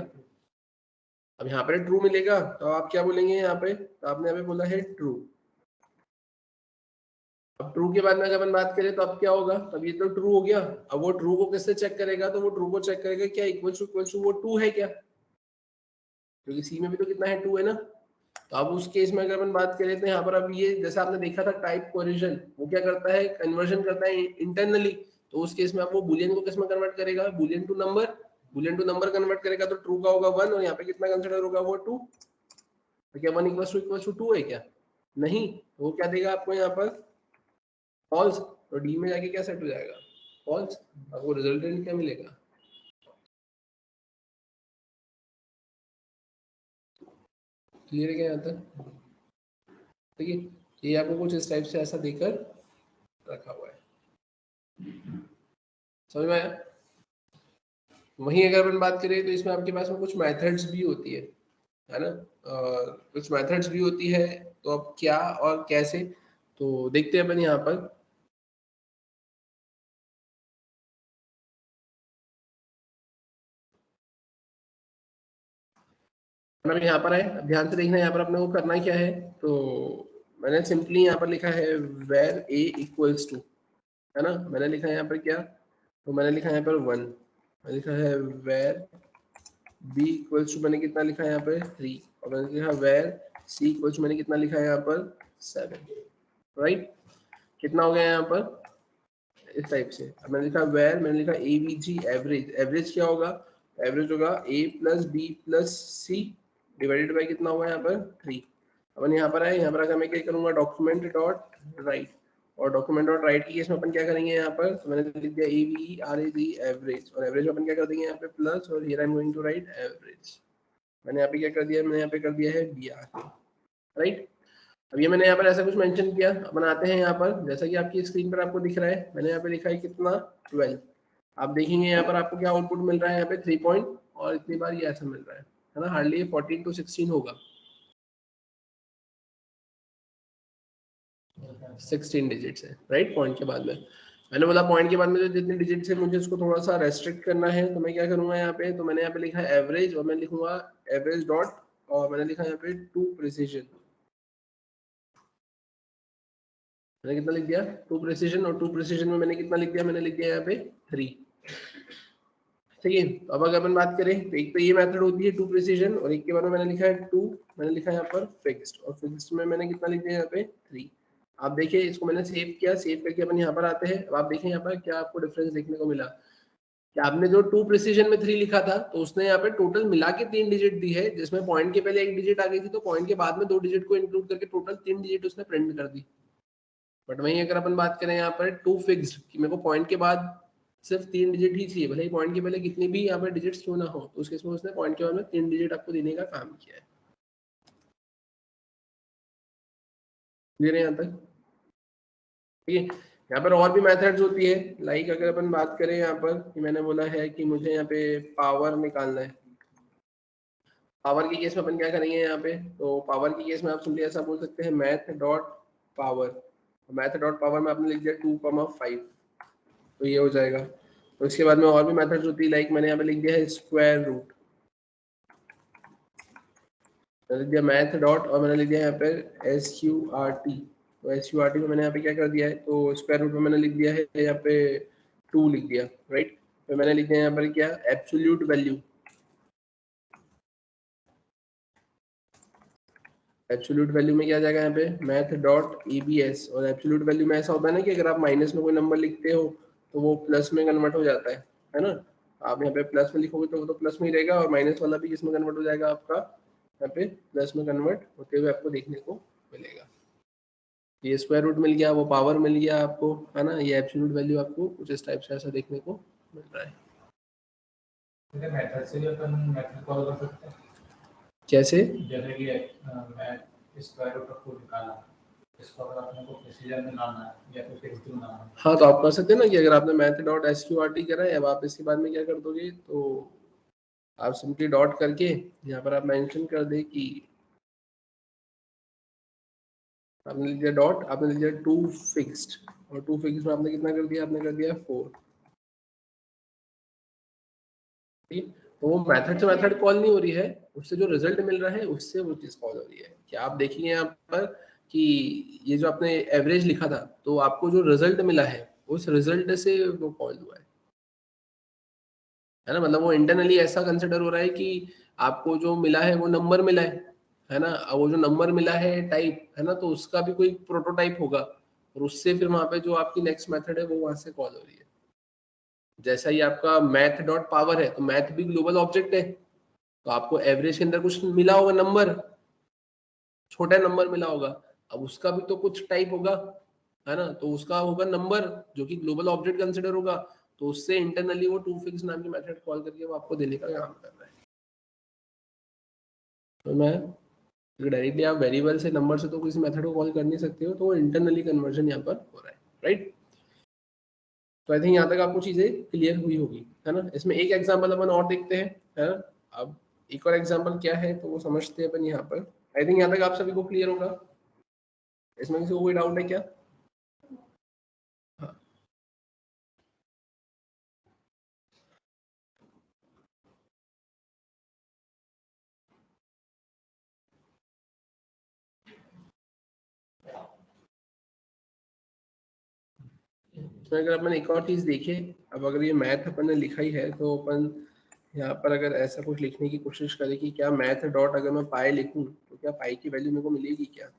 अब यहाँ पर ट्रू मिलेगा तो आप क्या बोलेंगे यहाँ पे, तो आपने यहाँ पे बोला है ट्रू। अब ट्रू के बाद में अगर अपन बात करें तो अब क्या होगा, अब ये तो ट्रू हो गया। अब वो ट्रू को किससे चेक करेगा, तो वो ट्रू को चेक करेगा क्या इक्वल टू वो 2 है क्या, क्योंकि सी में भी तो कितना है 2 है ना। तो अब उस केस में अगर अपन बात करें तो यहाँ पर अब ये जैसा आपने देखा था टाइप कोरिजन, वो क्या करता है, कन्वर्जन करता है इंटरनली। तो उस केस में आप वो बुलियन को किस में कन्वर्ट करेगा, boolean to number, boolean to number convert करेगा, तो ट्रू का होगा 1 और यहाँ पे कितना कंसिडर होगा वो 2। तो क्या 1 इक्वल टू 2 है क्या, नहीं। तो वो क्या देगा आपको यहाँ पर, फॉल्स। तो डी में जाके क्या सेट हो जाएगा, फॉल्स। आपको रिजल्टेंट क्या मिलेगा, क्लियर है क्या यहाँ तक, ठीक है। ये आपको कुछ इस टाइप से ऐसा देकर रखा हुआ है, समझ में आया। वहीं अगर अपन बात करें तो इसमें आपके पास में कुछ मेथड्स भी होती है ना, कुछ मेथड्स भी होती है। तो अब क्या और कैसे, तो देखते हैं अपन यहाँ पर। अब यहाँ पर है, ध्यान से देखना, यहाँ पर अपने को करना क्या है, तो मैंने सिंपली यहाँ पर लिखा है वेर a इक्वल्स टू, है ना, मैंने लिखा है यहाँ पर क्या, तो मैंने लिखा है यहाँ पर 1, मैंने लिखा है वेर b इक्वल्स टू, मैंने कितना लिखा है यहाँ पर 3, और मैंने लिखा वेर c इक्वल्स टू, मैंने कितना लिखा है यहाँ पर 7, राइट। कितना हो गया यहाँ पर इस टाइप से। अब मैंने लिखा वेर, मैंने लिखा एवीजी एवरेज, एवरेज क्या होगा, एवरेज होगा a plus b plus c divided by कितना हुआ यहाँ पर 3। अपन यहाँ पर आए, यहाँ पर आकर मैं क्या करूंगा, डॉक्यूमेंट डॉट राइट, और डॉक्यूमेंट डॉट राइट की केस में अपन क्या करेंगे यहाँ पर, तो मैंने लिख दिया AVERAG एवरेज, और एवरेज में अपन क्या कर देंगे यहाँ पे प्लस, और here I am going to write average. मैंने यहाँ पे क्या कर दिया, मैंने यहाँ पे कर दिया है BR, राइट। अब ये मैंने यहाँ पर ऐसा कुछ मेंशन किया। अपन आते हैं यहाँ पर, जैसा कि आपकी स्क्रीन पर आपको दिख रहा है, मैंने यहाँ पे लिखा है कितना 12। आप देखेंगे यहाँ पर आपको क्या आउटपुट मिल रहा है, यहाँ पे 3 पॉइंट, और इतनी बार ये ऐसा मिल रहा है ना, हार्डली 14 to 16 होगा, 16 डिजिट्स है, राइट। पॉइंट के बाद में मैंने बोला, पॉइंट के बाद में जो जितने डिजिट्स है मुझे उसको थोड़ा सा रेस्ट्रिक्ट करना है, तो मैं क्या करूंगा यहाँ पे, तो मैंने यहाँ पे लिखा है एवरेज, और मैं लिखूंगा एवरेज डॉट, और मैंने लिखा यहाँ पे टू प्रिसीजन, मैंने कितना लिख दिया, टू प्रिसीजन, और टू प्रिसीजन में मैंने कितना लिख दिया, मैंने लिख दिया यहाँ पे 3, ठीक है। अब अगर अपन बात करें तो एक तो ये मेथड होती है टू प्रिसीजन, और एक के बाद में मैंने लिखा है 2, मैंने लिखा है यहाँ पर फिक्स्ड, और फिक्स्ड में मैंने कितना लिख दिया यहाँ पे 3। आप देखिए इसको मैंने सेव किया, सेव करके अपन यहाँ पर आते हैं। अब आप देखें यहाँ पर क्या आपको डिफरेंस देखने को मिला कि आपने जो 2 प्रिसीजन में 3 लिखा था तो उसने यहाँ पे टोटल मिला के 3 डिजिट दी है, जिसमें पॉइंट के पहले 1 डिजिट आ गई थी तो पॉइंट के बाद में 2 डिजिट को इंक्लूड करके टोटल 3 डिजिट उसने प्रिंट कर दी। बट वहीं अगर अपन बात करें यहाँ पर 2 फिक्स्ड कि मेरे को पॉइंट के बाद सिर्फ 3 डिजिट ही चाहिए, भले ही पॉइंट के पहले कितनी भी यहाँ पर डिजिट्स क्यों ना हो, तो उस केस में उसने पॉइंट के बाद में 3 डिजिट आपको देने का काम किया है। क्लियर है यहाँ तक? ठीक है। यहाँ पर और भी मेथड्स होती है, लाइक अगर अपन बात करें यहाँ पर कि मैंने बोला है कि मुझे यहाँ पे पावर निकालना है। पावर के केस में अपन क्या करेंगे यहाँ पे, तो पावर के केस में आप सिंपली ऐसा बोल सकते हैं math dot power. Math dot power में आपने लिख दिया 2,5, तो ये हो जाएगा। तो इसके बाद में और भी मेथड्स होती है, लाइक मैंने यहाँ पे लिख दिया है स्क्वायर रूट, मैंने लिख दिया मैथ डॉट और मैंने लिख दिया यहाँ पे SQRT। तो SQRT में मैंने यहाँ पे क्या कर दिया है, तो स्क्वायर रूट में मैंने लिख दिया है यहाँ पे 2 लिख दिया, राइट। तो मैंने लिख दिया यहाँ पर क्या एब्सोल्यूट वैल्यू, एब्सोल्यूट वैल्यू में क्या आ जाएगा यहाँ पे मैथ डॉट EBS। और एब्सोल्यूट वैल्यू में ऐसा होता है ना कि अगर आप माइनस में कोई नंबर लिखते हो तो वो प्लस में कन्वर्ट हो जाता है ना। आप यहाँ पे प्लस में लिखोगे तो वो तो प्लस में ही रहेगा, और माइनस वाला भी किसमें कन्वर्ट हो जाएगा आपका यहाँ पे प्लस में कन्वर्ट होते हुए आपको देखने को मिलेगा। ये स्क्वायर रूट मिल गया, वो पावर मिल गया आपको, है ना। ये एब्सोल्यूट वैल्यू आपको कुछ इस टाइप से ऐसा देखने को मिल रहा है। मेथड से भी अपन मेथड कॉल कर सकते हैं। कैसे? जैसे कि मैं स्क्वायर रूट को निकाला, इसको अगर अपने को प्रिसीजन में लाना है या फिर फिक्स्ड में लाना है, हाँ तो आप कर सकते हैं ना कि अगर आपने मैथ डॉट SQRT करा है, अब आप इसके बाद में क्या कर दोगे, तो आप सिंपली डॉट करके यहाँ पर आप मेंशन कर दे कि आपने लिख दिया डॉट, आपने लिख दिया 2 फिक्स्ड, और 2 फिक्स्ड में आपने कितना कर दिया, आपने कर दिया 4। ठीक, तो वो मेथड से मेथड कॉल नहीं हो रही है, उससे जो रिजल्ट मिल रहा है उससे वो चीज कॉल हो रही है। कि आप देखिए यहाँ पर कि ये जो आपने एवरेज लिखा था तो आपको जो रिजल्ट मिला है उस रिजल्ट से वो कॉल हुआ है ना। मतलब वो इंटरनली ऐसा कंसिडर हो रहा है कि आपको जो मिला है वो नंबर मिला है ना। अब वो जो नंबर मिला है टाइप है ना, तो उसका भी कोई प्रोटोटाइप होगा, और उससे फिर वहां पे जो आपकी नेक्स्ट मेथड है वो वहां से कॉल हो रही है। जैसा ही आपका मैथ डॉट पावर है, तो मैथ भी ग्लोबल ऑब्जेक्ट है, तो आपको एवरेज के अंदर कुछ मिला होगा, नंबर, छोटा नंबर मिला होगा। अब उसका भी तो कुछ टाइप होगा, है ना, तो उसका होगा नंबर जो कि ग्लोबल ऑब्जेक्ट कंसिडर होगा, तो उससे इंटरनली वो 2 फिक्स नाम की मेथड कॉल करके वो आपको देने का काम कर रहा है। तो मैं डायरेक्टली आप वेरिएबल से नंबर से तो किसी मेथड को कॉल कर नहीं सकते हो, तो वो इंटरनली कन्वर्जन यहाँ पर हो रहा है, राइट। तो आई थिंक यहाँ तक आपको चीजें क्लियर हुई होगी, है ना। इसमें एक एग्जांपल अपन और देखते हैं, है ना। अब एक और एग्जांपल क्या है तो वो समझते हैं अपन यहाँ पर। आई थिंक यहाँ तक आप सभी को क्लियर होगा। इसमें किसी को कोई डाउट है क्या? हाँ। इसमें अगर अपन एक और चीज देखें, अब अगर ये मैथ अपन ने लिखा ही है तो अपन यहाँ पर अगर ऐसा कुछ लिखने की कोशिश करें कि क्या मैथ डॉट अगर मैं पाई लिखूं तो क्या पाई की वैल्यू मेरे को मिलेगी क्या।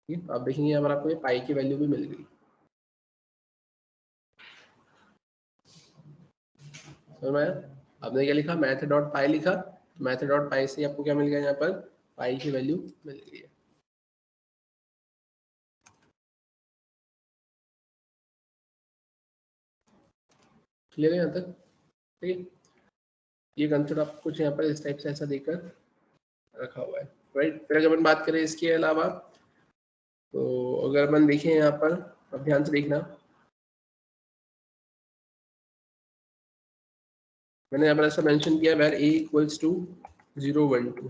आप देखेंगे यहाँ पर आपको ये पाई की वैल्यू भी मिल गई। तो मैं आपने क्या लिखा, मैथ डॉट पाई लिखा, मैथ डॉट पाई से आपको क्या मिल गया, यहाँ पर पाई की वैल्यू मिल गई है। क्लियर है यहाँ तक? ठीक है, ये कंसेप्ट आपको कुछ यहाँ पर इस टाइप से ऐसा देकर रखा हुआ है, राइट। फिर अगर अपन बात करें इसके अलावा, तो अगर अपन देखें यहाँ पर, अब ध्यान से देखना, मैंने यहाँ पर ऐसा मेंशन किया वेर a इक्वल्स टू 0 1 2,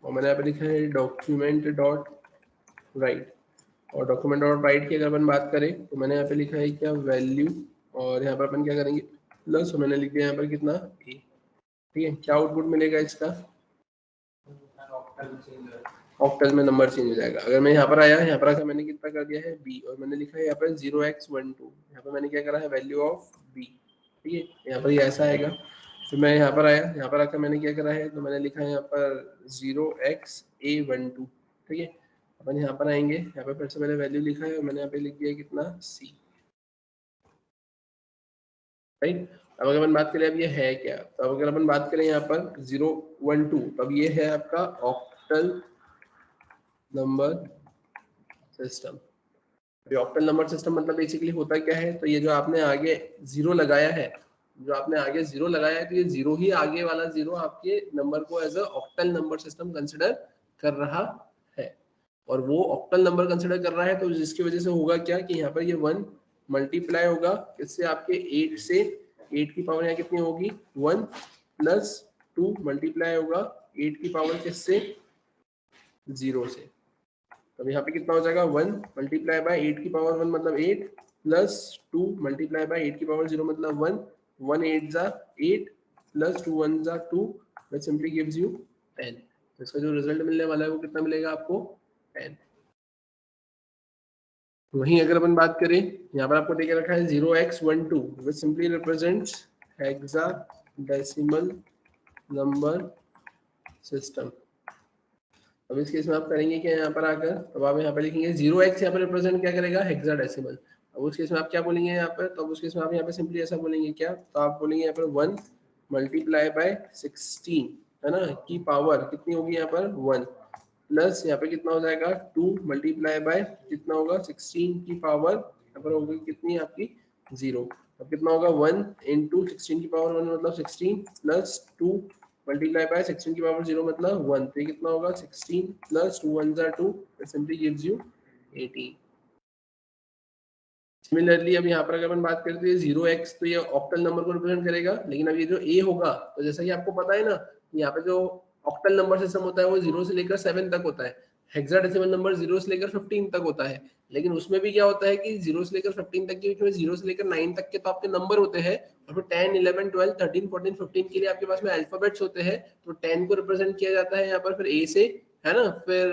और मैंने यहाँ पर लिखा है डॉक्यूमेंट डॉट राइट। और डॉक्यूमेंट डॉट राइट की अगर अपन बात करें तो मैंने यहाँ पे लिखा है क्या वैल्यू, और यहाँ पर अपन क्या करेंगे प्लस, और मैंने लिख दिया यहाँ पर कितना a। ठीक है, क्या आउटपुट मिलेगा इसका, ऑक्टल में नंबर चेंज हो जाएगा। अगर मैं यहाँ पर आया, यहाँ पर आकर मैंने कितना कर दिया है b, और मैंने लिखा है यहाँ पर 0x12, यहाँ पर मैंने क्या करा है वैल्यू ऑफ b। ठीक है, यहाँ पर ये ऐसा आएगा। फिर मैं यहाँ पर आया, यहाँ पर आकर मैंने क्या करा है, तो मैंने लिखा है यहाँ पर 0x(a12), ठीक है। अपन यहाँ पर आएंगे, यहाँ पर फिर से मैंने वैल्यू लिखा है और मैंने यहाँ पे लिख दिया कितना c, राइट। अब अगर अपन बात करें अब ये है क्या, तो अब अगर अपन बात करें यहाँ पर 012, तो अब ये है आपका octal number system. Octal number system मतलब बेसिकली होता क्या है, तो ये जो आपने आगे जीरो लगाया है, जो आपने आगे जीरो लगाया है, तो ये जीरो ही आगे वाला जीरो आपके नंबर को as a octal number system consider कर रहा है। और वो ऑक्टल नंबर कंसिडर कर रहा है, तो जिसकी वजह से होगा क्या कि यहाँ पर ये 1 मल्टीप्लाई होगा इससे आपके 8 से, 8 की पावर यहाँ कितनी होगी 1 प्लस 2 मल्टीप्लाई होगा 8 की पावर किससे 0 से। अब यहाँ पे कितना हो जाएगा 1 मल्टीप्लाई बाय 8 की पावर 1 मतलब 8 प्लस 2 मल्टीप्लाई बाय 8 की पावर 0 मतलब 1, 1 8 जा 8 प्लस 2 1 जा 2, दैट सिंपली गिव्स यू 10। तो इसका जो रिजल्ट मिलने वाला है वो कितना मिलेगा आपको 10। वहीं अगर अपन बात करें, यहाँ पर आपको देके रखा है 0x12 which simply represents hexadecimal number system। अब इस केस में आप करेंगे क्या यहाँ पर आकर, अब आप यहाँ पे लिखेंगे 0x, यहाँ पर रिप्रेजेंट क्या करेगा हेक्साडेसिमल। अब उस केस में आप क्या बोलेंगे यहाँ पर, तो उस केस में आप यहाँ पे सिंपली ऐसा बोलेंगे क्या, तो आप बोलेंगे यहाँ पर 1 मल्टीप्लाई बाय 16 है ना, की पावर कितनी होगी यहाँ पर 1 प्लस यहाँ पे कितना हो जाएगा 2 मल्टीप्लाई बाय कितना होगा 16 की पावर यहाँ पर होगी कितनी आपकी 0। अब कितना होगा 1 इंटू 16 की पावर 1 मतलब 16 प्लस 2 मल्टीप्लाई बाय 16 की पावर 0 मतलब 1, तो ये कितना होगा 16 प्लस 2 1 जा 2, it simply gives you 18। Similarly अब यहाँ पर अगर अपन बात करते हैं 0x, तो ये ऑक्टल नंबर को रिप्रेजेंट करेगा, लेकिन अब ये जो a होगा, तो जैसा कि आपको पता है ना, यहाँ पे जो ऑक्टल नंबर सिस्टम होता है वो 0 से लेकर 7 तक होता है, हेक्साडेसिमल नंबर 0 से लेकर 15 तक होता है। लेकिन उसमें भी क्या होता है कि 0 से लेकर 15 तक के बीच में 0 से लेकर 9 तक के तो आपके नंबर होते हैं, और फिर 10 11 12 13 14 15 के लिए आपके पास में अल्फाबेट्स होते हैं। तो 10 को रिप्रेजेंट किया जाता है यहाँ पर फिर a से, है ना, फिर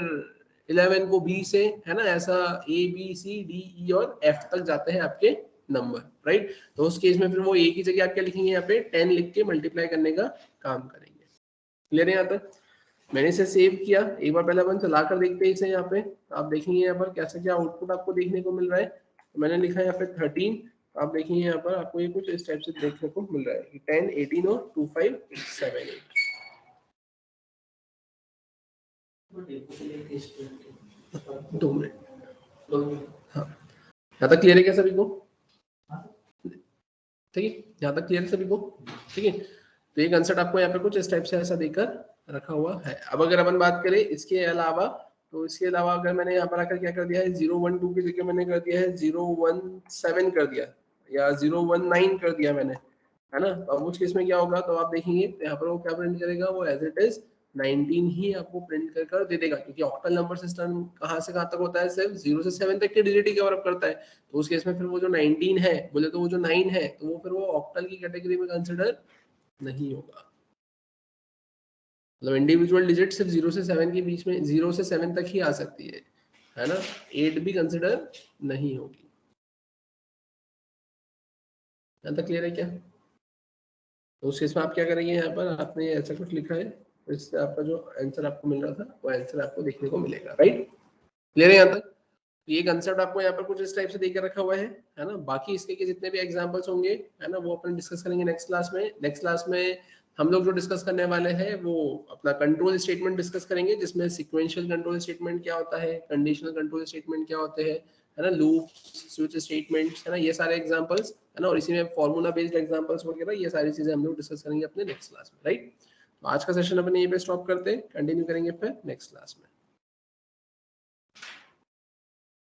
11 को B से, है ना, ऐसा A B C D E और F तक जाते हैं आपके नंबर, राइट। तो उस केस में फिर वो A की जगह आप क्या लिखेंगे यहाँ पे 10 लिख के मल्टीप्लाई करने का काम करेंगे। क्लियर है यहाँ तक? मैंने इसे सेव किया, एक बार पहले अपन चला कर देखते हैं इसे यहाँ पे, तो आप देखेंगे यहाँ पर कैसा क्या आउटपुट आपको देखने को मिल रहा है। तो मैंने लिखा है यहाँ पे 13, आप देखेंगे यहाँ पर आपको ये कुछ इस टाइप से देखने को मिल रहा है 10 18 और 2 5 7 8। 2 मिनट, हाँ यहाँ तक क्लियर है क्या सभी को? ठीक है, यहाँ तक क्लियर है सभी को? ठीक है, तो ये कंसेप्ट आपको यहाँ पे कुछ इस टाइप से ऐसा देकर रखा हुआ है। अब अगर अपन बात करें इसके अलावा, तो इसके अलावा अगर मैंने यहाँ पर आकर क्या कर दिया है 012 की जगह मैंने कर दिया है 017 कर दिया या 019 कर दिया मैंने, है ना। तो अब उस केस में क्या होगा, तो आप देखेंगे तो यहाँ पर वो क्या प्रिंट करेगा, वो एज इट इज 19 ही आपको प्रिंट कर दे देगा, क्योंकि ऑक्टल नंबर सिस्टम कहाँ से कहाँ तक होता है, सिर्फ 0 से 7 तक के डिजिट ही कवर अप करता है। तो उस केस में फिर वो जो 19 है बोले तो वो जो 9 है, तो वो फिर वो ऑक्टल की कैटेगरी में कंसिडर नहीं होगा। मतलब इंडिविजुअल डिजिट सिर्फ 0 से 7 के बीच में, 0 से 7 तक ही आ सकती है ना, 8 भी कंसिडर नहीं होगी। यहाँ तक क्लियर है क्या? तो उस केस में आप क्या करेंगे, यहाँ पर आपने ऐसा कुछ लिखा है, तो इससे आपका जो आंसर आपको मिल रहा था वो आंसर आपको देखने को मिलेगा, राइट। क्लियर है यहाँ तक? ये कंसेप्ट आपको यहाँ पर कुछ इस टाइप से देकर रखा हुआ है ना। बाकी इसके के जितने भी एग्जांपल्स होंगे, है ना, वो अपन डिस्कस करेंगे नेक्स्ट क्लास में। नेक्स्ट क्लास में हम लोग जो डिस्कस करने वाले हैं वो अपना कंट्रोल स्टेटमेंट डिस्कस करेंगे, जिसमें सीक्वेंशियल कंट्रोल स्टेटमेंट क्या होता है, कंडीशनल कंट्रोल स्टेटमेंट क्या होते हैं, है ना, लूप, स्विच स्टेटमेंट्स, है ना, ये सारे एग्जांपल्स, है ना, और इसी में फार्मूला बेस्ड एग्जांपल्स वगैरह, ये सारी चीजें हम लोग डिस्कस करेंगे अपने नेक्स्ट क्लास में, राइट। तो आज का सेशन अपन यहीं पे स्टॉप करते हैं, कंटिन्यू करेंगे फिर नेक्स्ट क्लास में।